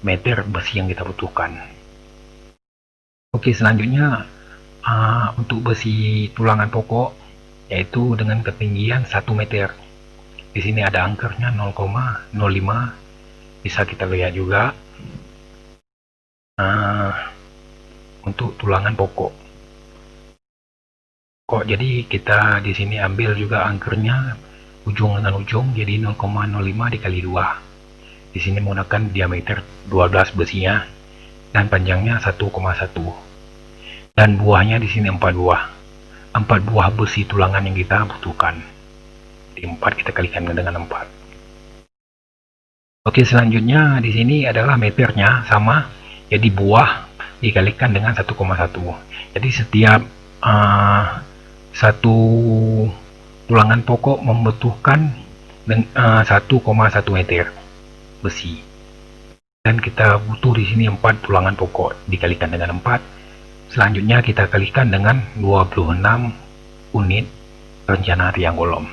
A: meter besi yang kita butuhkan. Oke, selanjutnya untuk besi tulangan pokok, yaitu dengan ketinggian 1 meter. Di sini ada angkernya 0,05, bisa kita lihat juga. Untuk tulangan pokok, jadi kita di sini ambil juga angkernya ujung dengan ujung jadi 0,05 dikali 2. Di sini menggunakan diameter 12 besinya dan panjangnya 1,1. Dan buahnya di sini 4 buah. 4 buah besi tulangan yang kita butuhkan. Di 4 kita kalikan dengan 4. Oke, selanjutnya di sini adalah meternya sama. Jadi buah dikalikan dengan 1,1. Jadi setiap satu tulangan pokok membutuhkan 1,1 meter besi. Dan kita butuh di sini 4 tulangan pokok dikalikan dengan 4. Selanjutnya kita kalikan dengan 26 unit rencana tiang kolom.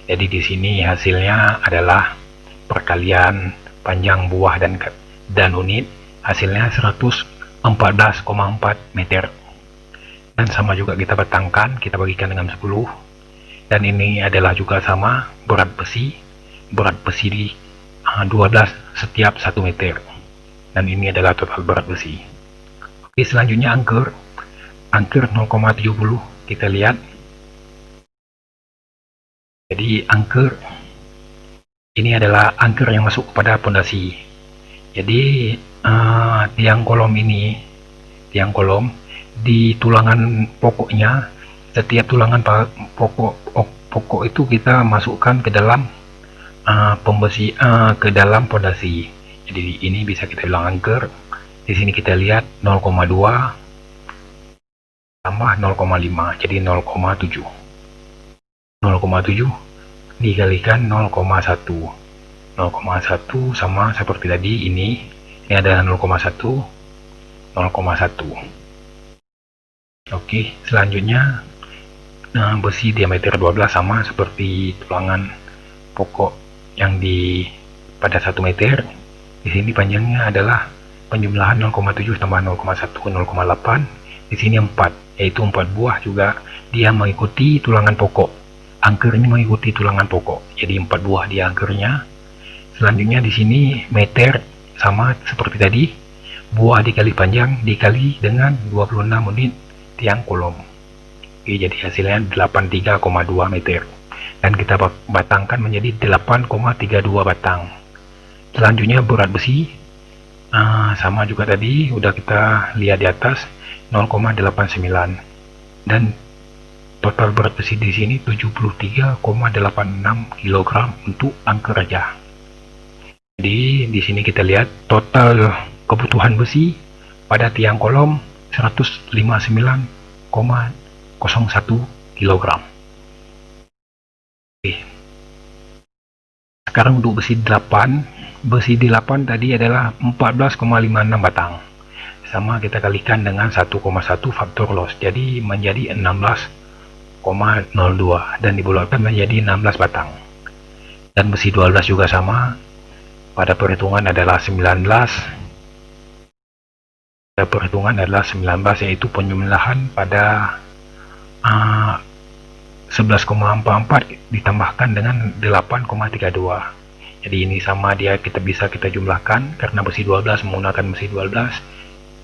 A: Jadi di sini hasilnya adalah perkalian panjang buah dan unit, hasilnya 114,4 meter. Dan sama juga kita batangkan, kita bagikan dengan 10. Dan ini adalah juga sama berat besi di 12 setiap 1 meter. Dan ini adalah total berat besi. Oke, selanjutnya angker 0,70 kita lihat. Jadi angker ini adalah angker yang masuk kepada pondasi. Jadi tiang kolom di tulangan pokoknya, setiap tulangan pokok itu kita masukkan ke dalam ke dalam pondasi. Jadi ini bisa kita bilang angker. Di sini kita lihat 0,2 tambah 0,5 jadi 0,7. 0,7 dikalikan 0,1. 0,1 sama seperti tadi, ini adalah 0,1. Oke, selanjutnya besi diameter 12 sama seperti tulangan pokok yang pada 1 meter. Di sini panjangnya adalah penjumlahan 0,7 tambah 0,1 0,8. Di sini 4, yaitu 4 buah juga dia mengikuti tulangan pokok. Angker ini mengikuti tulangan pokok. Jadi 4 buah dia angkernya. Selanjutnya di sini meter sama seperti tadi. Buah dikali panjang dikali dengan 26 unit tiang kolom. Oke, jadi hasilnya 83,2 meter. Dan kita batangkan menjadi 8,32 batang. Selanjutnya berat besi sama juga tadi udah kita lihat di atas 0,89. Dan total berat besi di sini 73,86 kg untuk angker aja. Jadi di sini kita lihat total kebutuhan besi pada tiang kolom 159,01 kg. Oke. Sekarang untuk besi 8 tadi adalah 14,56 batang. Sama kita kalikan dengan 1,1 faktor loss, jadi menjadi 16,02 dan dibulatkan menjadi 16 batang. Dan besi 12 juga sama, pada perhitungan adalah 19, yaitu penjumlahan pada 11,44 ditambahkan dengan 8,32. Jadi ini sama kita bisa jumlahkan karena besi 12 menggunakan besi 12.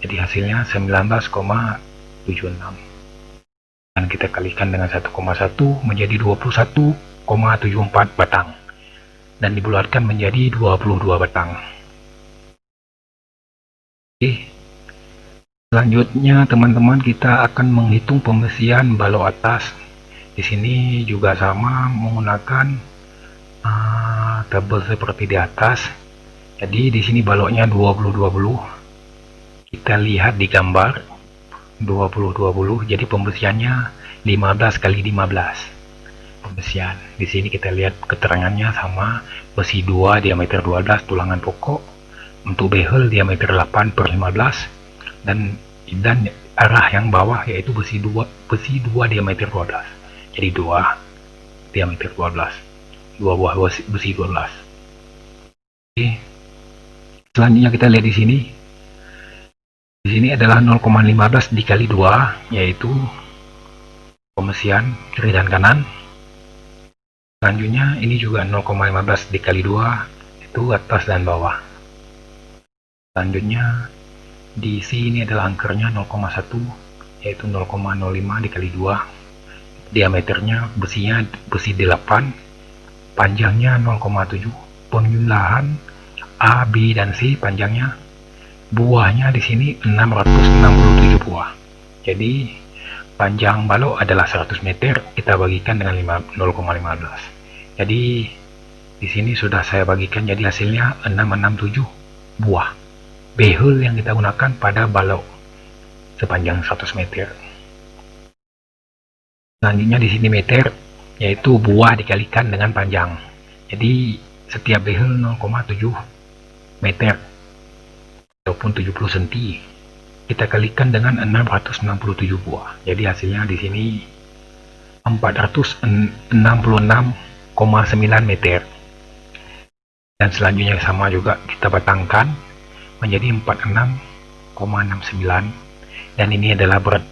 A: Jadi hasilnya 19,76. Dan kita kalikan dengan 1,1 menjadi 21,74 batang. Dan dibulatkan menjadi 22 batang. Oke. Selanjutnya teman-teman kita akan menghitung pembesian balok atas. Di sini juga sama menggunakan tabel seperti di atas. Jadi di sini baloknya 20-20. Kita lihat di gambar 20-20. Jadi pembesiannya 15 kali 15. Pembesian. Di sini kita lihat keterangannya sama besi 2 diameter 12 tulangan pokok. Untuk behel diameter 8/15 dan arah yang bawah yaitu besi 2 diameter 12. Jadi 2 diameter 12. 2 buah besi 12. Oke. Selanjutnya kita lihat di sini. Di sini adalah 0,15 dikali 2 yaitu pembesian kiri dan kanan. Selanjutnya ini juga 0,15 dikali 2 itu atas dan bawah. Selanjutnya di sini adalah angkernya 0,1 yaitu 0,05 dikali 2. Diameternya besi 8 panjangnya 0,7, pemilahan A, B, dan C panjangnya, buahnya di sini 667 buah. Jadi panjang balok adalah 100 meter, kita bagikan dengan 0,15. Jadi di sini sudah saya bagikan, jadi hasilnya 667 buah behel yang kita gunakan pada balok sepanjang 100 meter. Selanjutnya di sini meter, yaitu buah dikalikan dengan panjang. Jadi setiap behel 0,7 meter ataupun 70 cm kita kalikan dengan 667 buah. Jadi hasilnya di sini 466,9 meter. Dan selanjutnya sama juga kita batangkan menjadi 46,69, dan ini adalah berat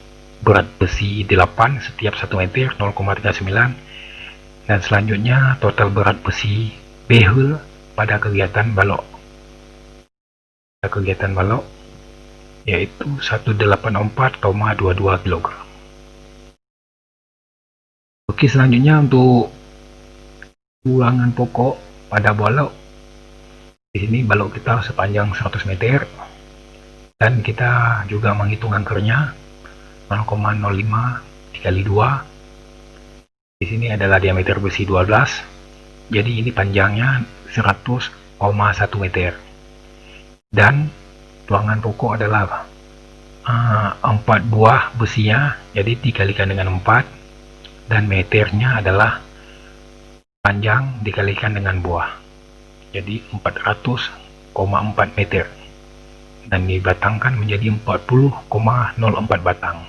A: besi 8 setiap 1 meter 0,39. Dan selanjutnya total berat besi behel pada kegiatan balok yaitu 184,22 kg. Oke, selanjutnya untuk ulangan pokok pada balok. Di sini balok kita sepanjang 100 meter dan kita juga menghitung angkernya 0,05 dikali 2. Di sini adalah diameter besi 12. Jadi ini panjangnya 100,1 meter. Dan tuangan pokok adalah 4 buah besinya, jadi dikalikan dengan 4, dan meternya adalah panjang dikalikan dengan buah, jadi 400,4 meter, dan dibatangkan menjadi 40,04 batang.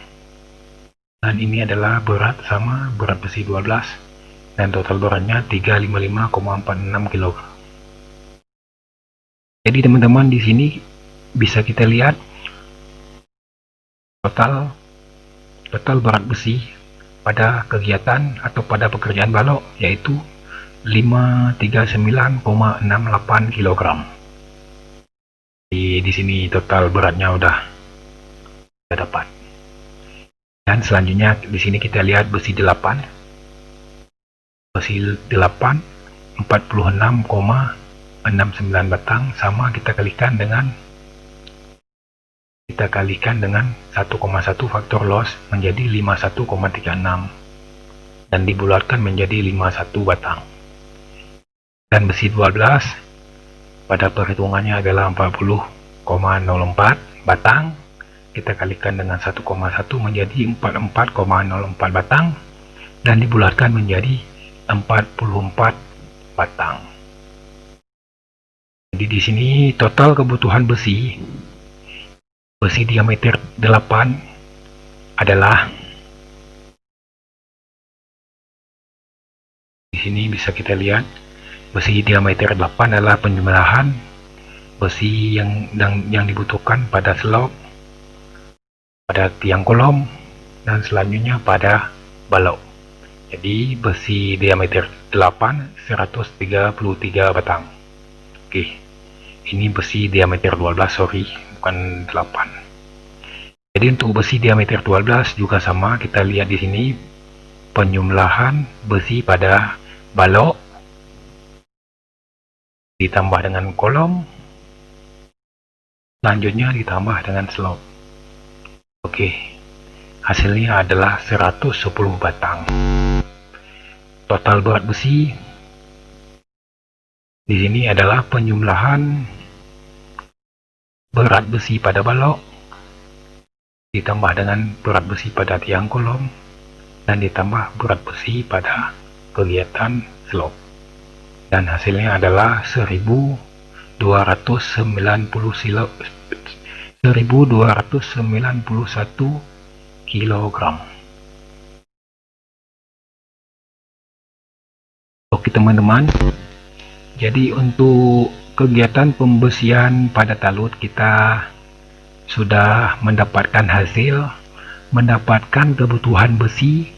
A: Dan ini adalah berat sama berat besi 12, dan total beratnya 355,46 kg. Jadi teman-teman, di sini bisa kita lihat total berat besi pada kegiatan atau pada pekerjaan balok yaitu 539,68 kg. Di sini total beratnya udah dapat. Dan selanjutnya di sini kita lihat besi 8. Besi 8 46,69 batang, sama kita kalikan dengan 1,1 faktor loss menjadi 51,36, dan dibulatkan menjadi 51 batang. Dan besi 12 pada perhitungannya adalah 40,04 batang, kita kalikan dengan 1,1 menjadi 44,04 batang, dan dibulatkan menjadi 44 batang. Jadi di sini total kebutuhan besi diameter 8 adalah, di sini bisa kita lihat besi diameter 8 adalah penjumlahan besi yang dibutuhkan pada slop, pada tiang kolom, dan selanjutnya pada balok. Jadi besi diameter 8 133 batang. Oke, ini besi diameter 12, bukan 8. Jadi untuk besi diameter 12 juga sama, kita lihat di sini penjumlahan besi pada balok ditambah dengan kolom, selanjutnya ditambah dengan slop. Oke, hasilnya adalah 110 batang. Total berat besi di sini adalah penjumlahan berat besi pada balok ditambah dengan berat besi pada tiang kolom dan ditambah berat besi pada kegiatan slop, dan hasilnya adalah 1291 kg. Oke teman-teman, jadi untuk kegiatan pembesian pada talut kita sudah mendapatkan hasil, mendapatkan kebutuhan besi,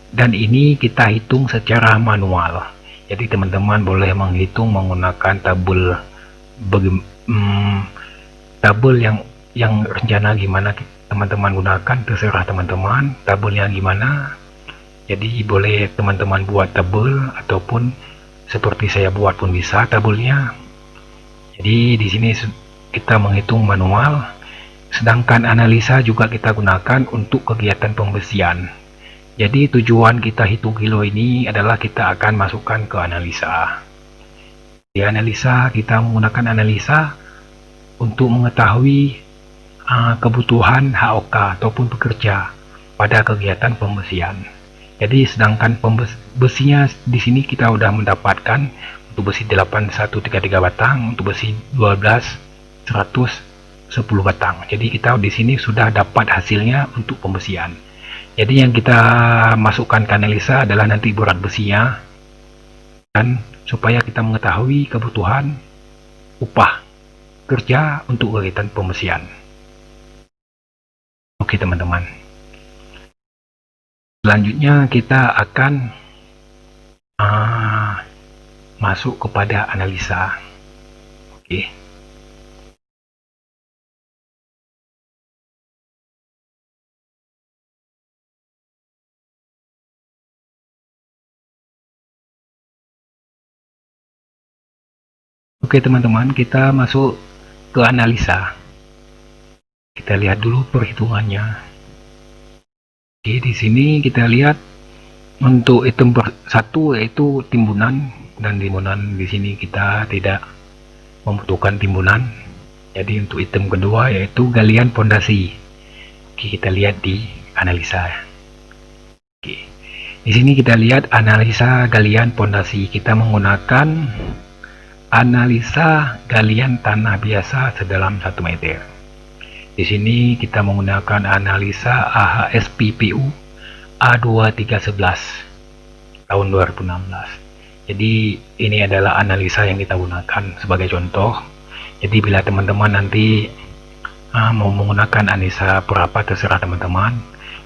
A: dan ini kita hitung secara manual. Jadi teman-teman boleh menghitung menggunakan tabel yang rencana gimana teman-teman gunakan, terserah teman-teman tabelnya gimana. Jadi boleh teman-teman buat tabel ataupun seperti saya buat pun bisa tabelnya. Jadi di sini kita menghitung manual, sedangkan analisa juga kita gunakan untuk kegiatan pembesian. Jadi tujuan kita hitung kilo ini adalah kita akan masukkan ke analisa. Di analisa kita menggunakan analisa untuk mengetahui kebutuhan HOK ataupun pekerja pada kegiatan pembesian. Jadi sedangkan besinya di sini kita sudah mendapatkan untuk besi 8133 batang, untuk besi 12 110 batang. Jadi kita di sini sudah dapat hasilnya untuk pembesian. Jadi yang kita masukkan ke analisa adalah nanti berat besinya, dan supaya kita mengetahui kebutuhan upah kerja untuk kegiatan pembesian. Oke teman-teman, selanjutnya kita akan masuk kepada analisa. Oke. Oke teman-teman, kita masuk ke analisa. Kita lihat dulu perhitungannya. Oke, di sini kita lihat untuk item satu yaitu timbunan, dan timbunan di sini kita tidak membutuhkan timbunan. Jadi untuk item kedua yaitu galian pondasi. Oke, kita lihat di analisa. Oke. Di sini kita lihat analisa galian pondasi. Kita menggunakan analisa galian tanah biasa sedalam 1 meter. Di sini kita menggunakan analisa AHS PPU A2311 tahun 2016. Jadi ini adalah analisa yang kita gunakan sebagai contoh. Jadi bila teman-teman nanti mau menggunakan analisa berapa terserah teman-teman.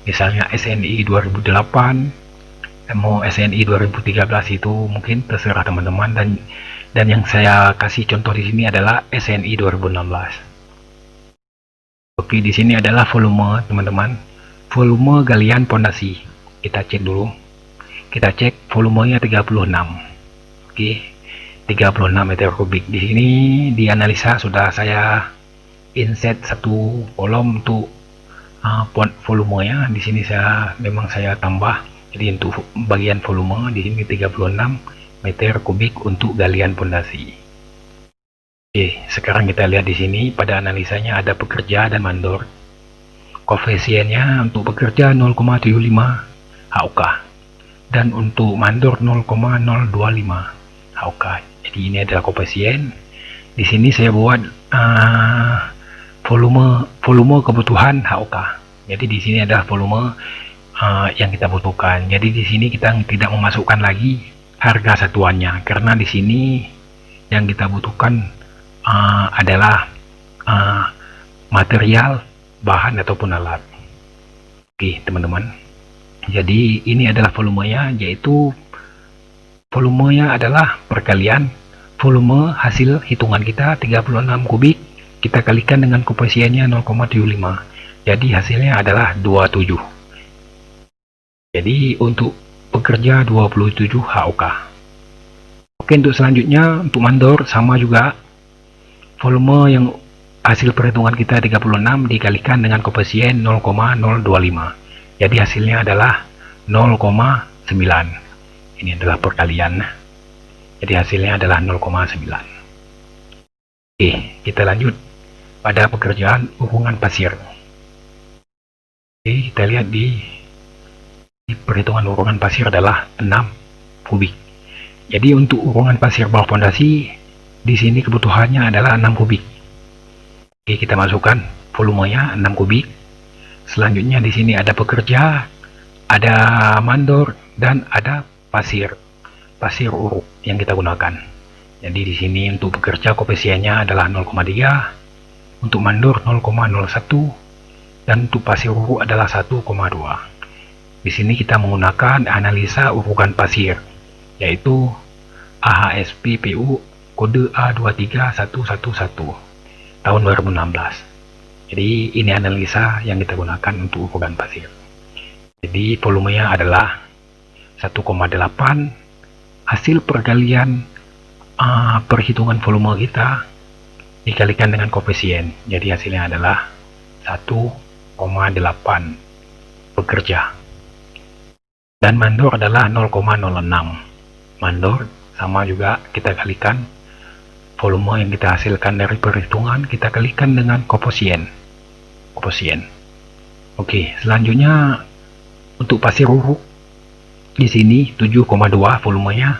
A: Misalnya SNI 2008, mau SNI 2013 itu mungkin terserah teman-teman, dan yang saya kasih contoh di sini adalah SNI 2016. Oke, di sini adalah volume teman-teman, volume galian pondasi. Kita cek dulu. Kita cek volumenya 36. Oke, 36 meter kubik. Di sini di analisa sudah saya insert satu kolom untuk volumenya. Di sini memang saya tambah. Jadi untuk bagian volume di sini 36 meter kubik untuk galian pondasi. Oke, sekarang kita lihat di sini pada analisanya ada pekerja dan mandor. Koefisiennya untuk pekerja 0,75 HOK dan untuk mandor 0,025 HOK. Jadi ini adalah koefisien. Di sini saya buat volume kebutuhan HOK. Jadi di sini adalah volume yang kita butuhkan. Jadi di sini kita tidak memasukkan lagi harga satuannya, karena di sini yang kita butuhkan adalah material, bahan ataupun alat. Oke teman-teman, jadi ini adalah volumenya, yaitu volumenya adalah perkalian volume hasil hitungan kita 36 kubik, kita kalikan dengan koefisiennya 0,75, jadi hasilnya adalah 27. Jadi untuk pekerja 27 HOK. Oke, untuk selanjutnya untuk mandor sama juga, volume yang hasil perhitungan kita 36 dikalikan dengan koefisien 0,025, jadi hasilnya adalah 0,9. Ini adalah perkalian, jadi hasilnya adalah 0,9. Oke, kita lanjut pada pekerjaan hubungan pasir. Oke, kita lihat di perhitungan urungan pasir adalah 6 kubik. Jadi untuk urungan pasir bawah fondasi di sini kebutuhannya adalah 6 kubik. Oke, kita masukkan volumenya 6 kubik. Selanjutnya di sini ada pekerja, ada mandor, dan ada pasir uruk yang kita gunakan. Jadi di sini untuk pekerja koefisiennya adalah 0,3, untuk mandor 0,01, dan untuk pasir uruk adalah 1,2. Di sini kita menggunakan analisa urukan pasir, yaitu AHS PPU kode A23111 tahun 2016. Jadi ini analisa yang kita gunakan untuk urukan pasir. Jadi volumenya adalah 1,8 hasil perkalian perhitungan volume kita dikalikan dengan koefisien. Jadi hasilnya adalah 1,8 pekerja. Dan mandor adalah 0,06. Mandor sama juga, kita kalikan volume yang kita hasilkan dari perhitungan, kita kalikan dengan koefisien. Oke, selanjutnya untuk pasir uruk di sini 7,2 volumenya,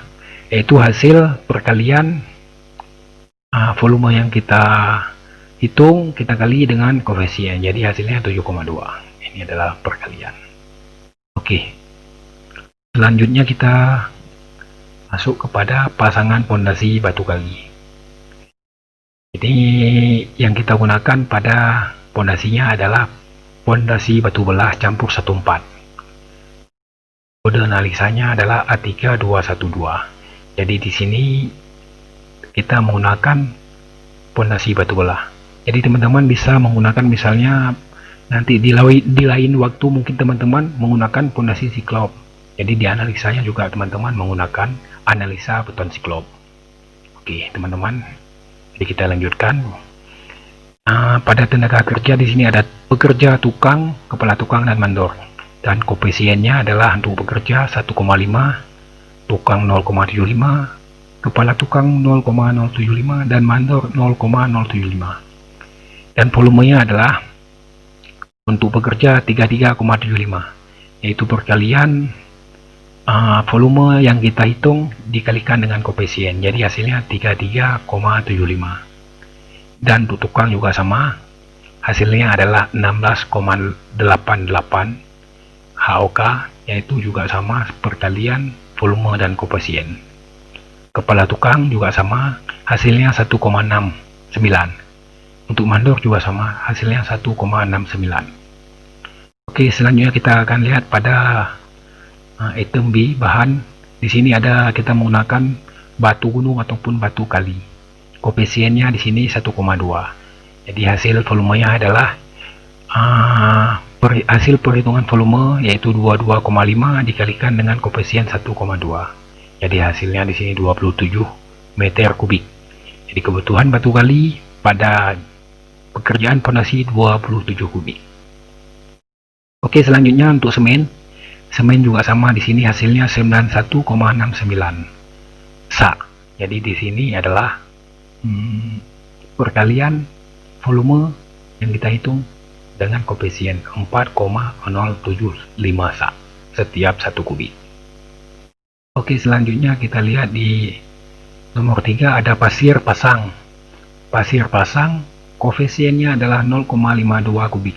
A: yaitu hasil perkalian volume yang kita hitung, kita kali dengan koefisien. Jadi hasilnya 7,2. Ini adalah perkalian. Oke, selanjutnya kita masuk kepada pasangan pondasi batu kali. Jadi yang kita gunakan pada pondasinya adalah pondasi batu belah campur 1/4. Kode analisanya adalah A3212. Jadi di sini kita menggunakan pondasi batu belah. Jadi teman-teman bisa menggunakan, misalnya nanti di lain waktu mungkin teman-teman menggunakan pondasi siklop. Jadi di analisanya juga teman-teman menggunakan analisa beton siklop. Oke teman-teman, jadi kita lanjutkan. Pada tenaga kerja di sini ada pekerja, tukang, kepala tukang, dan mandor. Dan koefisiennya adalah untuk pekerja 1,5, tukang 0,75, kepala tukang 0,075, dan mandor 0,075. Dan volumenya adalah untuk pekerja 33,75, yaitu perkalian volume yang kita hitung dikalikan dengan koefisien. Jadi hasilnya 33,75. Dan untuk tukang juga sama, hasilnya adalah 16,88 HOK, yaitu juga sama perkalian volume dan koefisien. Kepala tukang juga sama, hasilnya 1,69. Untuk mandor juga sama, hasilnya 1,69. Oke, selanjutnya kita akan lihat pada item B, bahan. Di sini ada, kita menggunakan batu gunung ataupun batu kali. Koefisiennya di sini 1,2. Jadi hasil volumenya adalah hasil perhitungan volume, yaitu 22,5 dikalikan dengan koefisien 1,2. Jadi hasilnya di sini 27 meter kubik. Jadi kebutuhan batu kali pada pekerjaan pondasi 27 kubik. Oke, selanjutnya untuk semen. Semen juga sama, di sini hasilnya 91,69 sa. Jadi di sini adalah perkalian volume yang kita hitung dengan koefisien 4,075 sa setiap 1 kubik. Oke, selanjutnya kita lihat di nomor 3 ada pasir pasang. Pasir pasang koefisiennya adalah 0,52 kubik.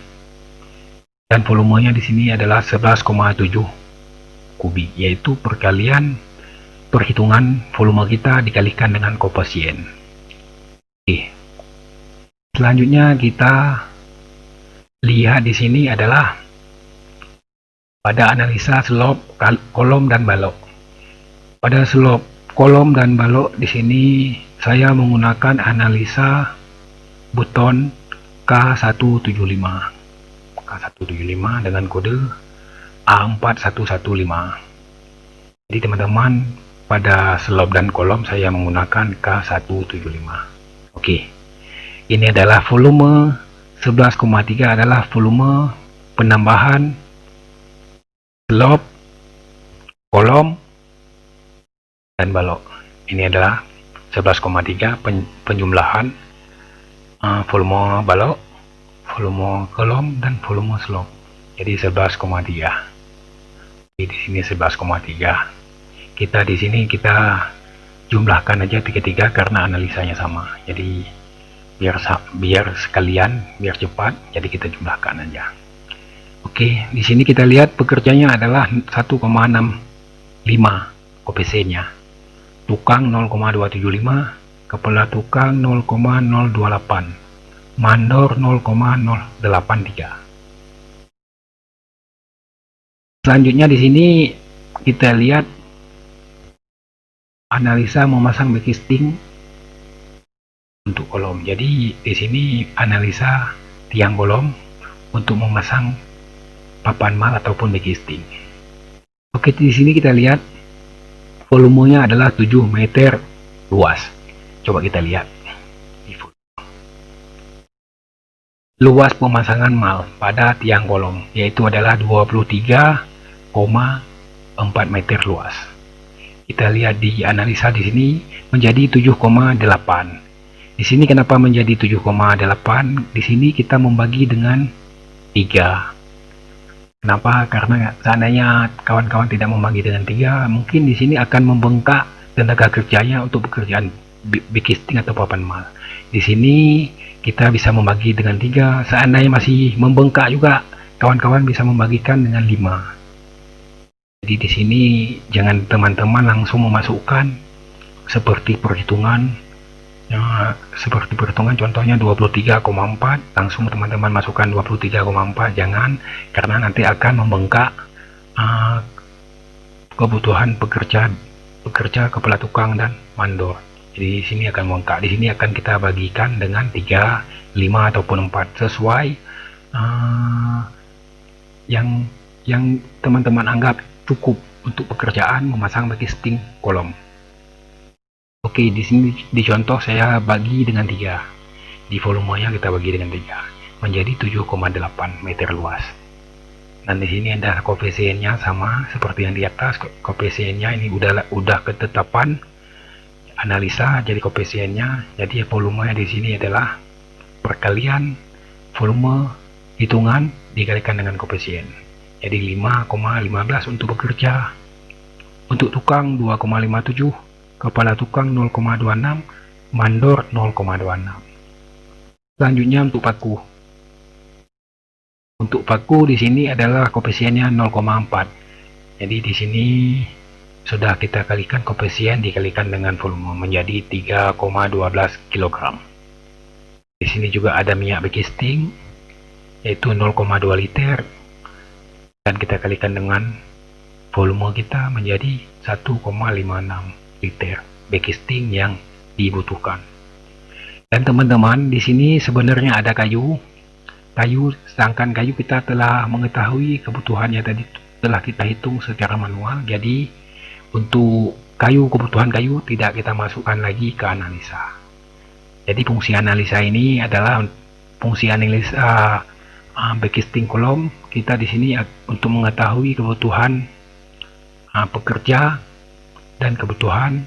A: Dan volumenya di sini adalah 11,7 kubik, yaitu perkalian perhitungan volume kita dikalikan dengan koefisien. Oke. Selanjutnya kita lihat di sini adalah pada analisa slop, kolom, dan balok. Pada slop, kolom, dan balok di sini saya menggunakan analisa beton K175 dengan kode A4115. Jadi teman-teman, pada slop dan kolom saya menggunakan K175. Oke, ini adalah volume 11,3 adalah volume penambahan slop, kolom, dan balok. Ini adalah 11,3 penjumlahan volume balok, volume kolom, dan volume slop. Jadi 11,3. Di sini 11,3. Kita di sini kita jumlahkan aja tiga-tiga karena analisanya sama. Jadi biar sekalian, biar cepat, jadi kita jumlahkan aja. Oke, di sini kita lihat pekerjanya adalah 1,65 koefisiennya. Tukang 0,275, kepala tukang 0,028, mandor 0,083. Selanjutnya di sini kita lihat analisa memasang backing untuk kolom. Jadi di sini analisa tiang kolom untuk memasang papan mal ataupun backing. Oke, di sini kita lihat volumenya adalah 7 meter luas. Coba kita lihat luas pemasangan mal pada tiang kolom, yaitu adalah 23,4 meter luas. Kita lihat di analisa di sini menjadi 7,8. Di sini kenapa menjadi 7,8? Di sini kita membagi dengan 3. Kenapa? Karena seandainya kawan-kawan tidak membagi dengan 3, mungkin di sini akan membengkak tenaga kerjanya untuk pekerjaan backcasting atau papan mal. Di sini kita bisa membagi dengan 3. Seandainya masih membengkak juga, kawan-kawan bisa membagikan dengan 5. Jadi di sini jangan teman-teman langsung memasukkan seperti perhitungan. Contohnya 23,4, langsung teman-teman masukkan 23,4, jangan, karena nanti akan membengkak kebutuhan pekerja kepala tukang dan mandor. Jadi di sini akan membengkak. Di sini akan kita bagikan dengan 3, 5 ataupun 4 sesuai yang teman-teman anggap cukup untuk pekerjaan memasang backcasting kolom. Oke, di sini di contoh saya bagi dengan 3. Di volumenya kita bagi dengan 3 menjadi 7,8 meter luas. Dan di sini ada koefisiennya sama seperti yang di atas. Koefisiennya ini udah ketetapan analisa, jadi koefisiennya, jadi volumenya di sini adalah perkalian volume hitungan dikalikan dengan koefisien. Jadi 5,15 untuk bekerja. Untuk tukang 2,57, kepala tukang 0,26, mandor 0,26. Selanjutnya untuk paku. Untuk paku di sini adalah koefisiennya 0,4. Jadi di sini sudah kita kalikan koefisien dikalikan dengan volume menjadi 3,12 kg. Di sini juga ada minyak backcasting yaitu 0,2 liter dan kita kalikan dengan volume kita menjadi 1,56 liter backcasting yang dibutuhkan. Dan teman-teman, di sini sebenarnya ada kayu, sedangkan kayu kita telah mengetahui kebutuhannya tadi, telah kita hitung secara manual. Jadi untuk kebutuhan kayu tidak kita masukkan lagi ke analisa. Jadi fungsi analisa ini adalah fungsi analisa backcasting kolom. Kita di sini untuk mengetahui kebutuhan pekerja dan kebutuhan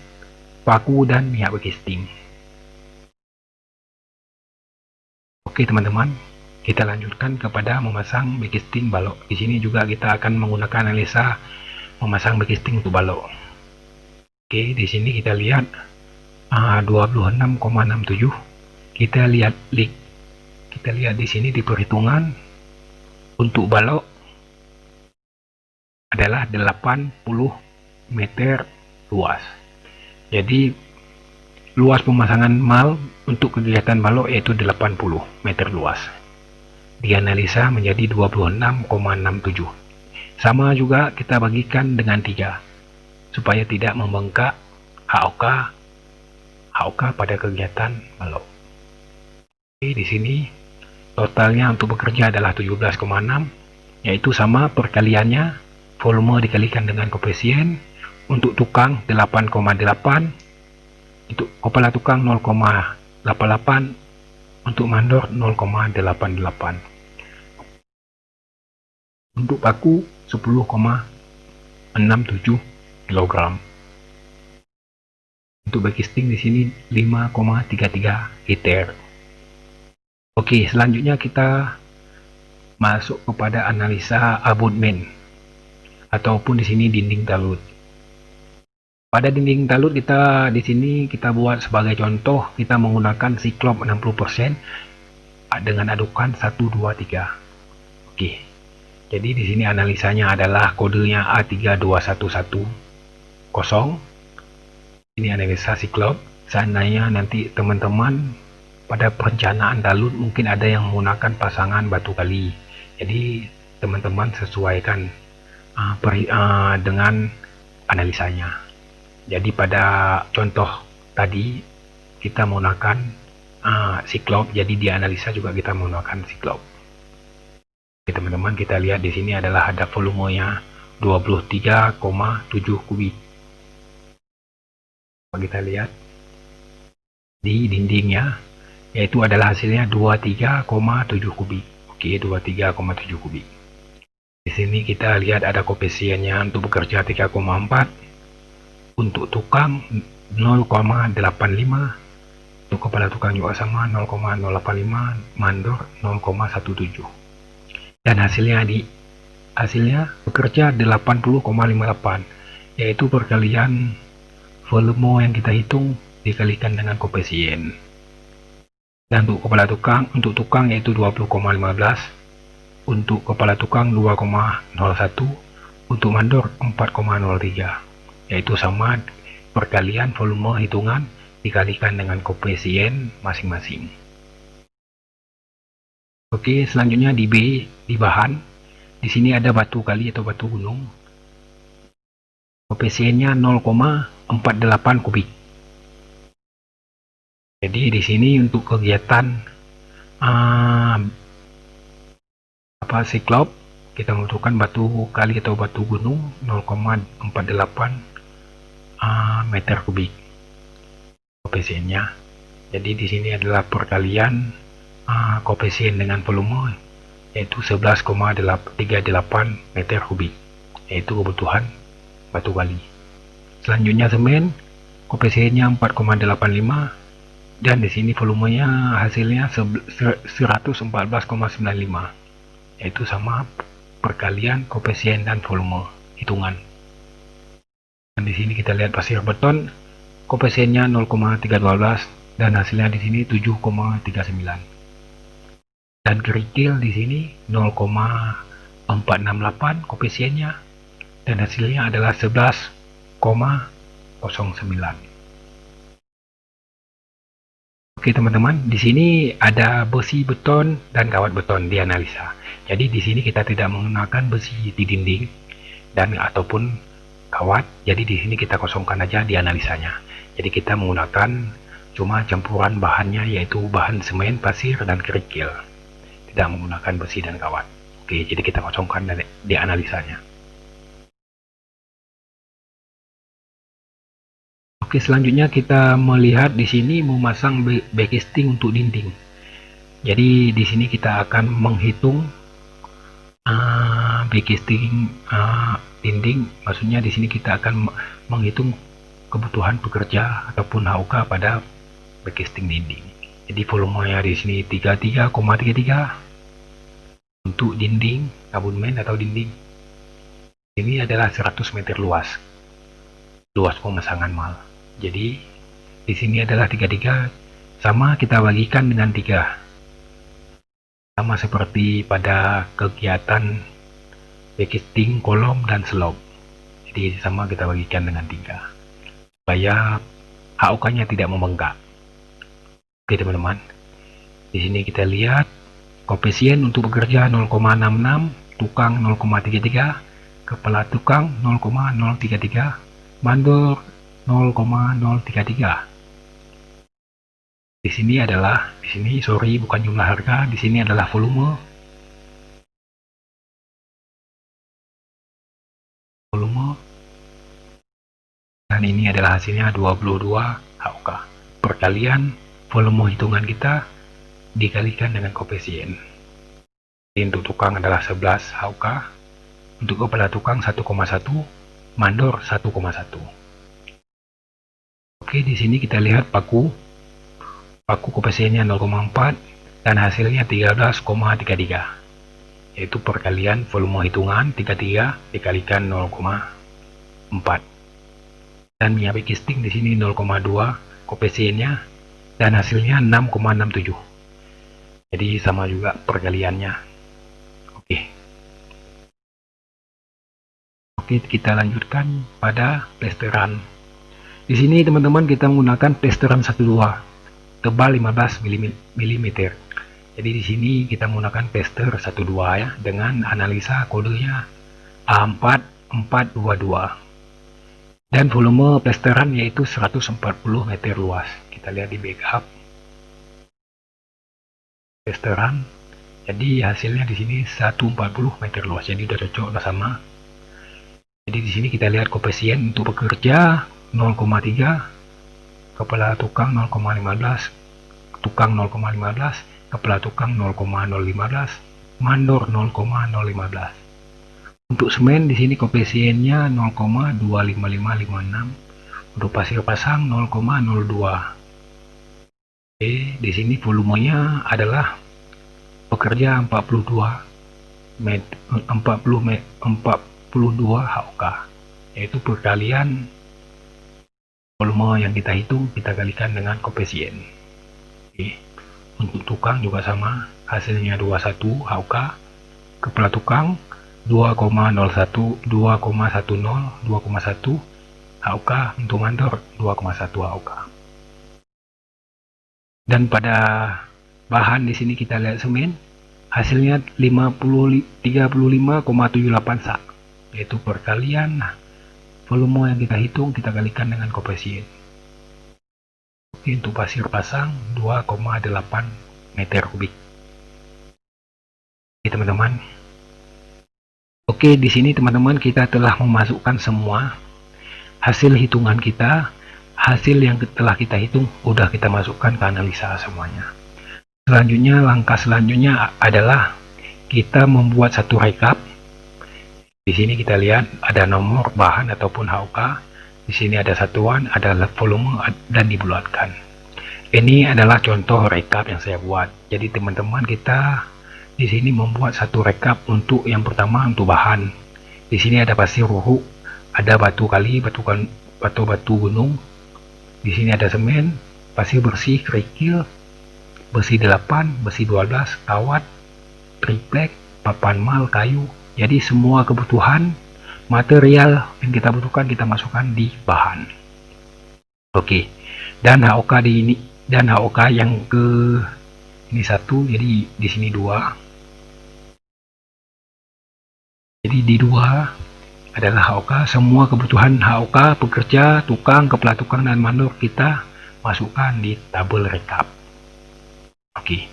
A: paku dan minyak backcasting. Oke teman-teman, kita lanjutkan kepada memasang backcasting balok. Di sini juga kita akan menggunakan analisa memasang backcasting untuk balok. Oke, di sini kita lihat 26,67. Kita lihat di sini di perhitungan untuk balok adalah 80 meter luas. Jadi luas pemasangan mal untuk kegiatan balok yaitu 80 meter luas. Dianalisa menjadi 26,67. Sama juga kita bagikan dengan 3 supaya tidak membengkak HOK pada kegiatan balok. Oke, di sini totalnya untuk bekerja adalah 17,6, yaitu sama perkaliannya volume dikalikan dengan koefisien. Untuk tukang 8,8, untuk kepala tukang 0,88, untuk mandor 0,88. Untuk paku 10,67 kg. Untuk backcasting di sini 5,33 liter. Oke, selanjutnya kita masuk kepada analisa abutmen ataupun di sini dinding talut. Pada dinding talut kita di sini kita buat sebagai contoh, kita menggunakan siklop 60% dengan adukan 1 2 3. Oke. Jadi di sini analisanya adalah kodenya A32110. Ini analisa siklop. Seandainya nanti teman-teman pada perencanaan talut mungkin ada yang menggunakan pasangan batu kali. Jadi teman-teman sesuaikan dengan analisanya. Jadi pada contoh tadi kita menggunakan siklop, jadi di analisa juga kita menggunakan siklop. Oke teman-teman, kita lihat di sini adalah ada volumenya 23,7 kubik. kita lihat di dindingnya, yaitu adalah hasilnya 23,7 kubik. Oke, 23,7 kubik. Di sini kita lihat ada koefisiennya untuk bekerja 3,4, untuk tukang 0,85, untuk kepala tukang juga sama 0,085, mandor 0,17. Dan hasilnya bekerja 80,58, yaitu perkalian volume yang kita hitung dikalikan dengan koefisien. Dan untuk tukang yaitu 20,15, untuk kepala tukang 2,01, untuk mandor 4,03, yaitu sama perkalian volume hitungan dikalikan dengan koefisien masing-masing. Oke, selanjutnya di B, di bahan. Di sini ada batu kali atau batu gunung. Koefisiennya 0,48 kubik. Jadi di sini untuk kegiatan siklop, kita membutuhkan batu kali atau batu gunung 0,48 meter kubik koefisiennya. Jadi di sini adalah perkalian koefisien dengan volume, yaitu 11,38 meter kubik, yaitu kebutuhan batu kali. Selanjutnya semen, koefisiennya 4,85, dan di sini volumenya hasilnya 114,95, yaitu sama perkalian koefisien dan volume hitungan. Dan di sini kita lihat pasir beton, koefisiennya 0,312, dan hasilnya di sini 7,39. Dan kerikil di sini 0,468 koefisiennya, dan hasilnya adalah 11,09. Oke teman-teman, di sini ada besi beton dan kawat beton dianalisa. Jadi di sini kita tidak menggunakan besi di dinding dan ataupun kawat. Jadi di sini kita kosongkan aja dianalisanya. Jadi kita menggunakan cuma campuran bahannya, yaitu bahan semen, pasir, dan kerikil. Tidak menggunakan besi dan kawat. Oke, jadi kita kosongkan dianalisanya. Oke, selanjutnya kita melihat di sini memasang backcasting untuk dinding. Jadi di sini kita akan menghitung backcasting dinding. Maksudnya di sini kita akan menghitung kebutuhan pekerja ataupun HUK pada backcasting dinding. Jadi volumenya di sini 33,33 untuk dinding abonmen atau dinding. Ini adalah 100 meter luas pemasangan mal. Jadi di sini adalah 33, sama kita bagikan dengan 3, sama seperti pada kegiatan backcasting kolom dan slop. Jadi sama kita bagikan dengan 3 supaya HUK-nya tidak membengkak. Oke teman-teman, di sini kita lihat koefisien untuk bekerja 0,66, tukang 0,33, kepala tukang 0,033, mandor 0,033. Di sini bukan jumlah harga, di sini adalah volume. Dan ini adalah hasilnya 22 HUK. Perkalian volume hitungan kita dikalikan dengan koefisien. Untuk tukang adalah 11 HUK, untuk kepala tukang 1,1, mandor 1,1. Oke, di sini kita lihat paku koefisiennya 0,4 dan hasilnya 13,33, yaitu perkalian volume hitungan 33 dikalikan 0,4. Dan minyak backcasting di sini 0,2 koefisiennya dan hasilnya 6,67. Jadi sama juga perkaliannya. Oke, kita lanjutkan pada plesteran. Di sini teman-teman kita menggunakan plesteran 12 tebal 15 mm. Jadi di sini kita menggunakan plester 12 ya, dengan analisa kodenya A4422. Dan volume plesteran yaitu 140 meter luas. Kita lihat di backup plesteran. Jadi hasilnya di sini 140 meter luas. Jadi udah cocok, udah sama. Jadi di sini kita lihat koefisien untuk bekerja 0,3, kepala tukang 0,15, tukang 0,15, kepala tukang 0,015, mandor 0,015. Untuk semen di sini koefisiennya 0,25556, untuk pasir pasang 0,02. Oke, di sini volumenya adalah pekerja 42 HOK, yaitu perkalian volume yang kita hitung kita kalikan dengan koefisien. Oke. Untuk tukang juga sama, hasilnya 21 HOK, kepala tukang 2,01 HOK, untuk mandor 2,1 HOK. Dan pada bahan di sini kita lihat semen, hasilnya 35,78 sak, yaitu perkalian volume yang kita hitung kita kalikan dengan koefisien. Oke, untuk pasir pasang 2,8 meter kubik. Oke teman-teman. Oke, di sini teman-teman kita telah memasukkan semua hasil hitungan kita. Hasil yang telah kita hitung udah kita masukkan ke analisa semuanya. Selanjutnya, langkah selanjutnya adalah kita membuat satu rekap. Di sini kita lihat ada nomor bahan ataupun HOK. Di sini ada satuan, ada volume, dan dibulatkan. Ini adalah contoh rekap yang saya buat. Jadi teman-teman, kita di sini membuat satu rekap untuk yang pertama untuk bahan. Di sini ada pasir ruhuk, ada batu kali, batu gunung. Di sini ada semen, pasir bersih, kerikil, besi 8, besi 12, kawat, triplek, papan mal, kayu. Jadi semua kebutuhan material yang kita butuhkan kita masukkan di bahan. Oke. Dan HOK dan HOK yang ke ini 1, jadi di sini 2. Jadi di 2 adalah HOK, semua kebutuhan HOK, pekerja, tukang, kepala tukang, dan mandor kita masukkan di tabel rekap. Oke,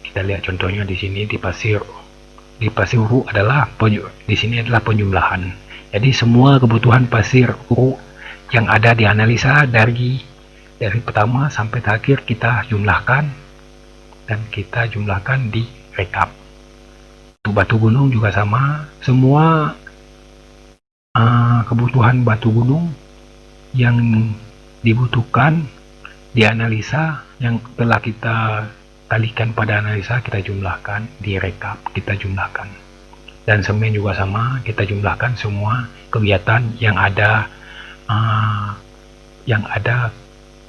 A: kita lihat contohnya di sini di pasir uru adalah di sini adalah penjumlahan. Jadi semua kebutuhan pasir uru yang ada di analisa dari pertama sampai terakhir kita jumlahkan dan kita jumlahkan di rekap. Untuk batu gunung juga sama, semua kebutuhan batu gunung yang dibutuhkan dianalisa yang telah kita kalikan pada analisa kita jumlahkan di rekap, kita jumlahkan. Dan semen juga sama, kita jumlahkan semua kegiatan yang ada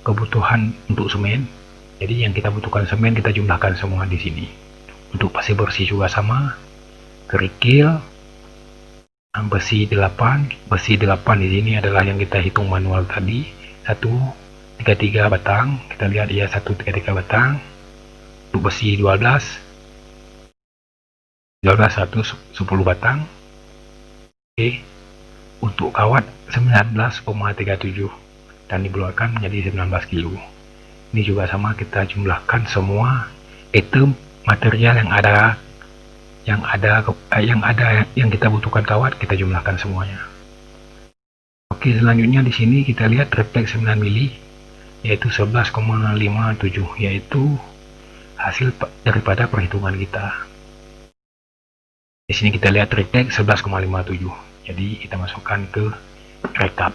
A: kebutuhan untuk semen. Jadi yang kita butuhkan semen kita jumlahkan semua di sini. Untuk pasir bersih juga sama, kerikil, besi 8 di sini adalah yang kita hitung manual tadi, 133 batang. Kita lihat ya, 133 batang. Untuk besi 12 110 batang. Oke. Untuk kawat 19,37 dan dibulatkan menjadi 19 kilo. Ini juga sama, kita jumlahkan semua item material yang kita butuhkan kawat, kita jumlahkan semuanya. Oke, selanjutnya di sini kita lihat triplek 9 mili, yaitu 11,57, yaitu hasil daripada perhitungan kita. Di sini kita lihat triplek 11,57, jadi kita masukkan ke rekap.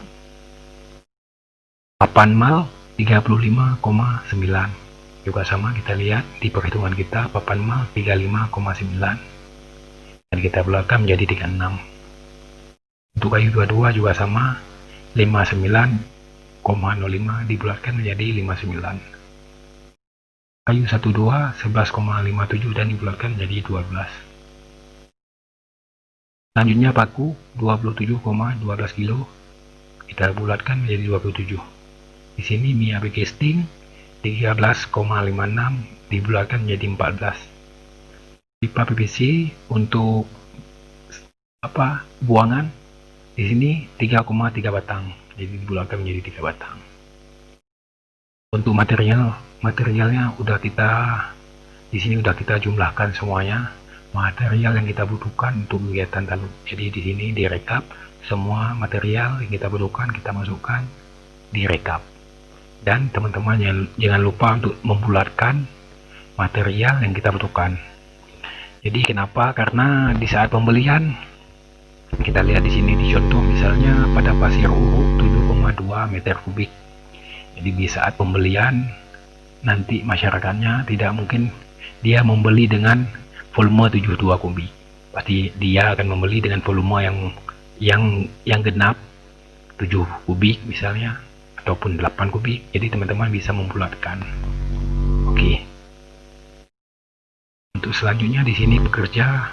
A: Papan mal 35,9, juga sama, kita lihat di perhitungan kita papan mal 35,9 dan kita bulatkan menjadi 36. Untuk kayu 22 juga sama, 59,05 dibulatkan menjadi 59. Kayu 12 11,57 dan dibulatkan menjadi 12. Selanjutnya paku 27,12 kilo kita bulatkan menjadi 27. Di sini Miyabi casting 13,56 dibulatkan menjadi 14. Pipa PVC untuk buangan di sini 3,3 batang, jadi dibulatkan menjadi 3 batang. Untuk materialnya udah kita di sini udah kita jumlahkan semuanya material yang kita butuhkan untuk kegiatan talut. Jadi di sini direkap semua material yang kita butuhkan kita masukkan di rekap. Dan teman-teman jangan lupa untuk membulatkan material yang kita butuhkan. Jadi kenapa? Karena di saat pembelian kita lihat di sini di contoh misalnya pada pasir uruk 7,2 meter kubik. Jadi di saat pembelian nanti masyarakatnya tidak mungkin dia membeli dengan volume 72 kubik. Pasti dia akan membeli dengan volume yang genap 7 kubik misalnya ataupun 8 kubik. Jadi teman-teman bisa membulatkan. Oke. Untuk selanjutnya di sini bekerja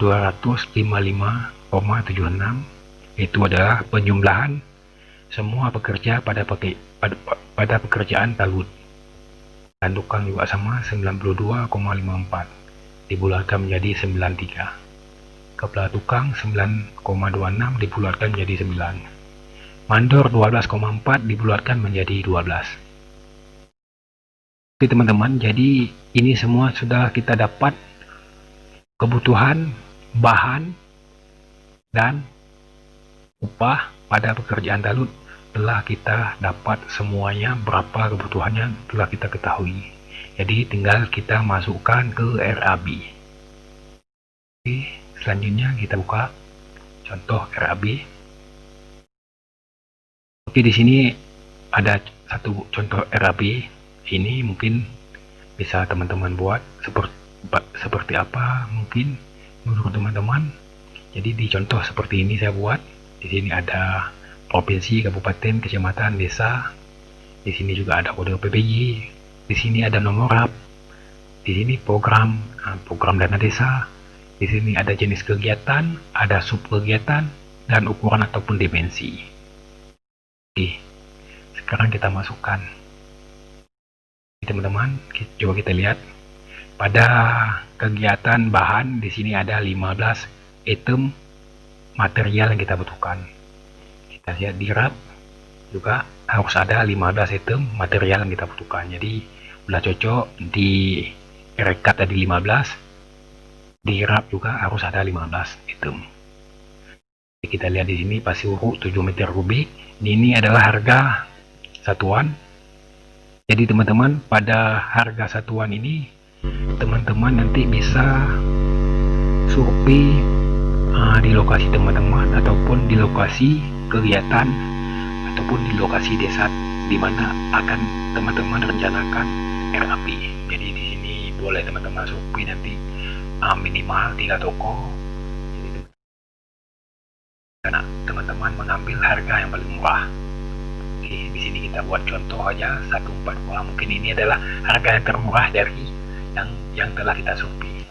A: 255,76, itu adalah penjumlahan semua pekerja pada pekerjaan talut. Dan tukang juga sama 92,54 dibulatkan menjadi 93. Kepala tukang 9,26 dibulatkan menjadi 9. Mandor 12,4 dibulatkan menjadi 12. Oke teman-teman, jadi ini semua sudah kita dapat kebutuhan bahan dan upah pada pekerjaan talut. Telah kita dapat semuanya, berapa kebutuhannya telah kita ketahui. Jadi tinggal kita masukkan ke RAB. Oke, selanjutnya kita buka contoh RAB. Oke, di sini ada satu contoh RAB. Ini mungkin bisa teman-teman buat seperti apa mungkin menurut teman-teman. Jadi di contoh seperti ini saya buat. Di sini ada provinsi, kabupaten, kecamatan, desa. Di sini juga ada kode PPJ. Di sini ada nomor RAB. Di sini program dana desa. Di sini ada jenis kegiatan, ada sub kegiatan, dan ukuran ataupun dimensi. Oke, sekarang kita masukkan. Teman-teman, coba kita lihat pada kegiatan bahan di sini ada 15 item material yang kita butuhkan. Kita lihat di RAB juga harus ada 15 item material yang kita butuhkan. Jadi udah cocok di rekat tadi 15, di RAB juga harus ada 15 item. Jadi kita lihat di sini pasir uruk 7 meter kubik. Ini adalah harga satuan. Jadi teman-teman, pada harga satuan ini teman-teman nanti bisa survei di lokasi teman-teman ataupun di lokasi kegiatan ataupun di lokasi desa di mana akan teman-teman rencanakan RAB. Jadi di sini boleh teman-teman survei nanti minimal 3 toko. Jadi karena teman-teman mengambil harga yang paling murah. Oke, di sini kita buat contoh aja 142. Mungkin ini adalah harga yang termurah dari yang telah kita survei.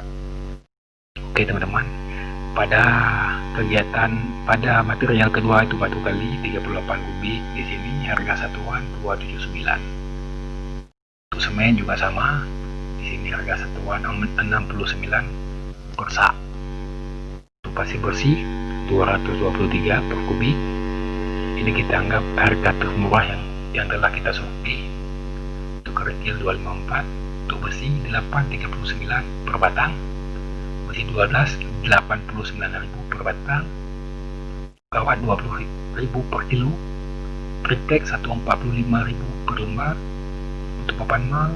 A: Oke teman-teman, pada kegiatan pada material kedua itu batu kali 38 kubik. Di sini harga satuan 279. Untuk semen juga sama. Di sini harga satuan 69 per sak. Untuk pasir bersih 223 per kubik. Ini kita anggap harga termurah yang telah kita survei. Untuk kerikil 254, untuk besi 839 per batang, besi 12 89.000 per batang, kawat 20.000 per kilo, tritek 145.000 per lembar, untuk papan mal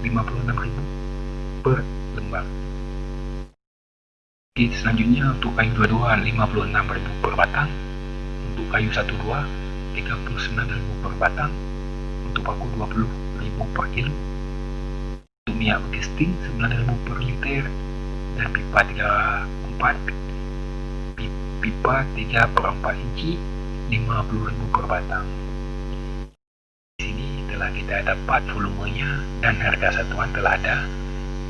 A: 56.000 per lembar. Selanjutnya untuk kayu 22 56.000 per batang, untuk kayu 12 39.000 per batang, untuk paku 20.000 per kilo, untuk minyak gisting 9.000 per liter, dan pipa 3 per 4 inci 50.000 per batang. Di sini telah kita dapat volumenya dan harga satuan telah ada,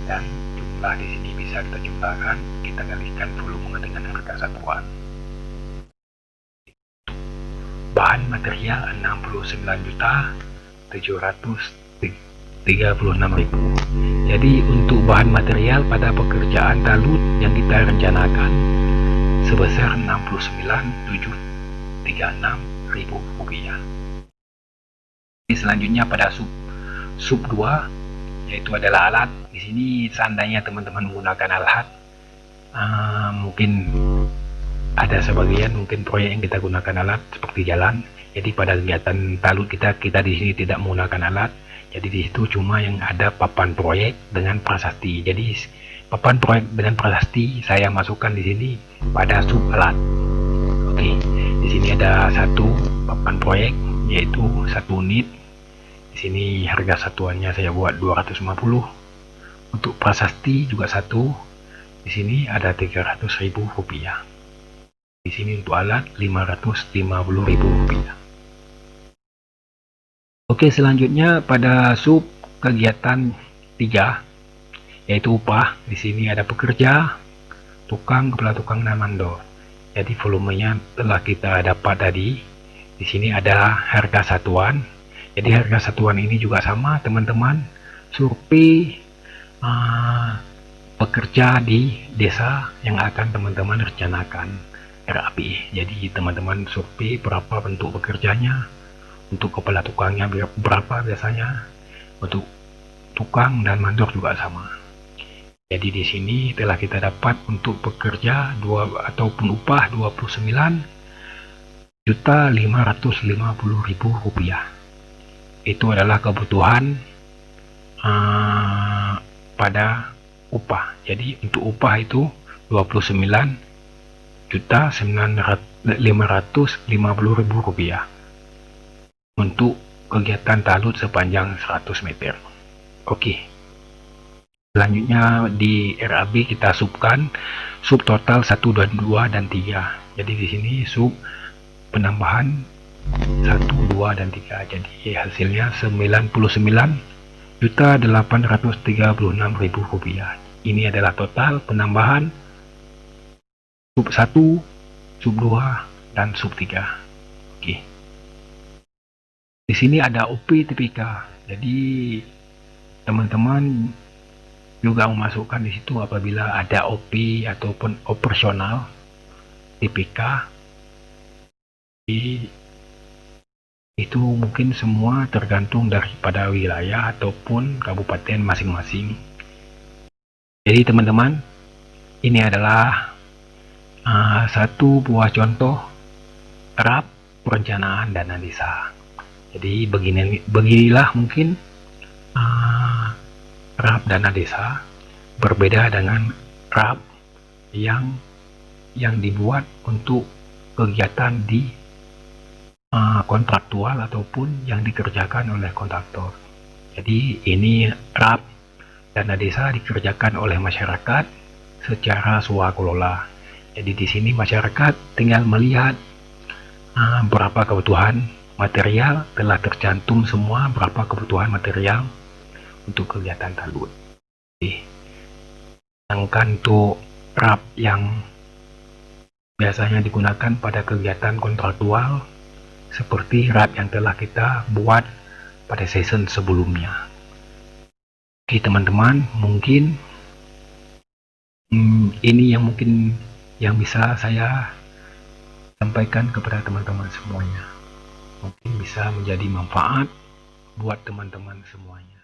A: dan jumlah di sini bisa kita jumlahkan, kita kalikan volume dengan harga satuan. Bahan material 69.736.000. Jadi untuk bahan material pada pekerjaan talut yang kita rencanakan sebesar 69.736.000 rupiah. Selanjutnya pada sub 2, yaitu adalah alat. Di sini seandainya teman-teman menggunakan alat, mungkin ada sebagian mungkin proyek yang kita gunakan alat seperti jalan, Jadi pada kegiatan talut kita di sini tidak menggunakan alat. Jadi di situ cuma yang ada papan proyek dengan prasasti. Jadi papan proyek dengan prasasti saya masukkan di sini pada sub alat. Oke, di sini ada satu papan proyek yaitu 1 unit. Di sini harga satuannya saya buat 250. Untuk prasasti juga satu. Di sini ada 300.000 rupiah. Di sini untuk alat 550.000 rupiah. Oke, selanjutnya pada sub kegiatan 3 yaitu upah. Di sini ada pekerja, tukang, kepala tukang dan mandor. Jadi volumenya telah kita dapat tadi. Di sini ada harga satuan. Jadi harga satuan ini juga sama teman-teman. Survei pekerja di desa yang akan teman-teman rencanakan RAB. Jadi teman-teman survei berapa bentuk pekerjanya. Untuk kepala tukangnya berapa biasanya, untuk tukang dan mandor juga sama. Jadi di sini telah kita dapat untuk pekerja ataupun upah 29.550.000 rupiah. Itu adalah kebutuhan pada upah. Jadi untuk upah itu 29.550.000 rupiah. Untuk kegiatan talut sepanjang 100 meter. Oke. Selanjutnya di RAB kita subkan sub total 1 dan 2 dan 3. Jadi di sini sub penambahan 1, 2 dan 3. Jadi hasilnya 99.836.000 rupiah. Ini adalah total penambahan sub 1, sub 2 dan sub 3. Oke. Di sini ada OP TPK. Jadi teman-teman juga memasukkan di situ apabila ada OP ataupun operasional TPK. Itu mungkin semua tergantung daripada wilayah ataupun kabupaten masing-masing. Jadi teman-teman, ini adalah satu buah contoh RAB perencanaan dana desa. Jadi beginilah mungkin RAB dana desa berbeda dengan RAB yang dibuat untuk kegiatan di kontraktual ataupun yang dikerjakan oleh kontraktor. Jadi ini RAB dana desa dikerjakan oleh masyarakat secara swakelola. Jadi di sini masyarakat tinggal melihat berapa kebutuhan material, telah tercantum semua berapa kebutuhan material untuk kegiatan talut. Sedangkan untuk RAB yang biasanya digunakan pada kegiatan kontraktual seperti RAB yang telah kita buat pada season sebelumnya. Oke teman-teman, mungkin ini yang mungkin yang bisa saya sampaikan kepada teman-teman semuanya. Mungkin bisa menjadi manfaat buat teman-teman semuanya.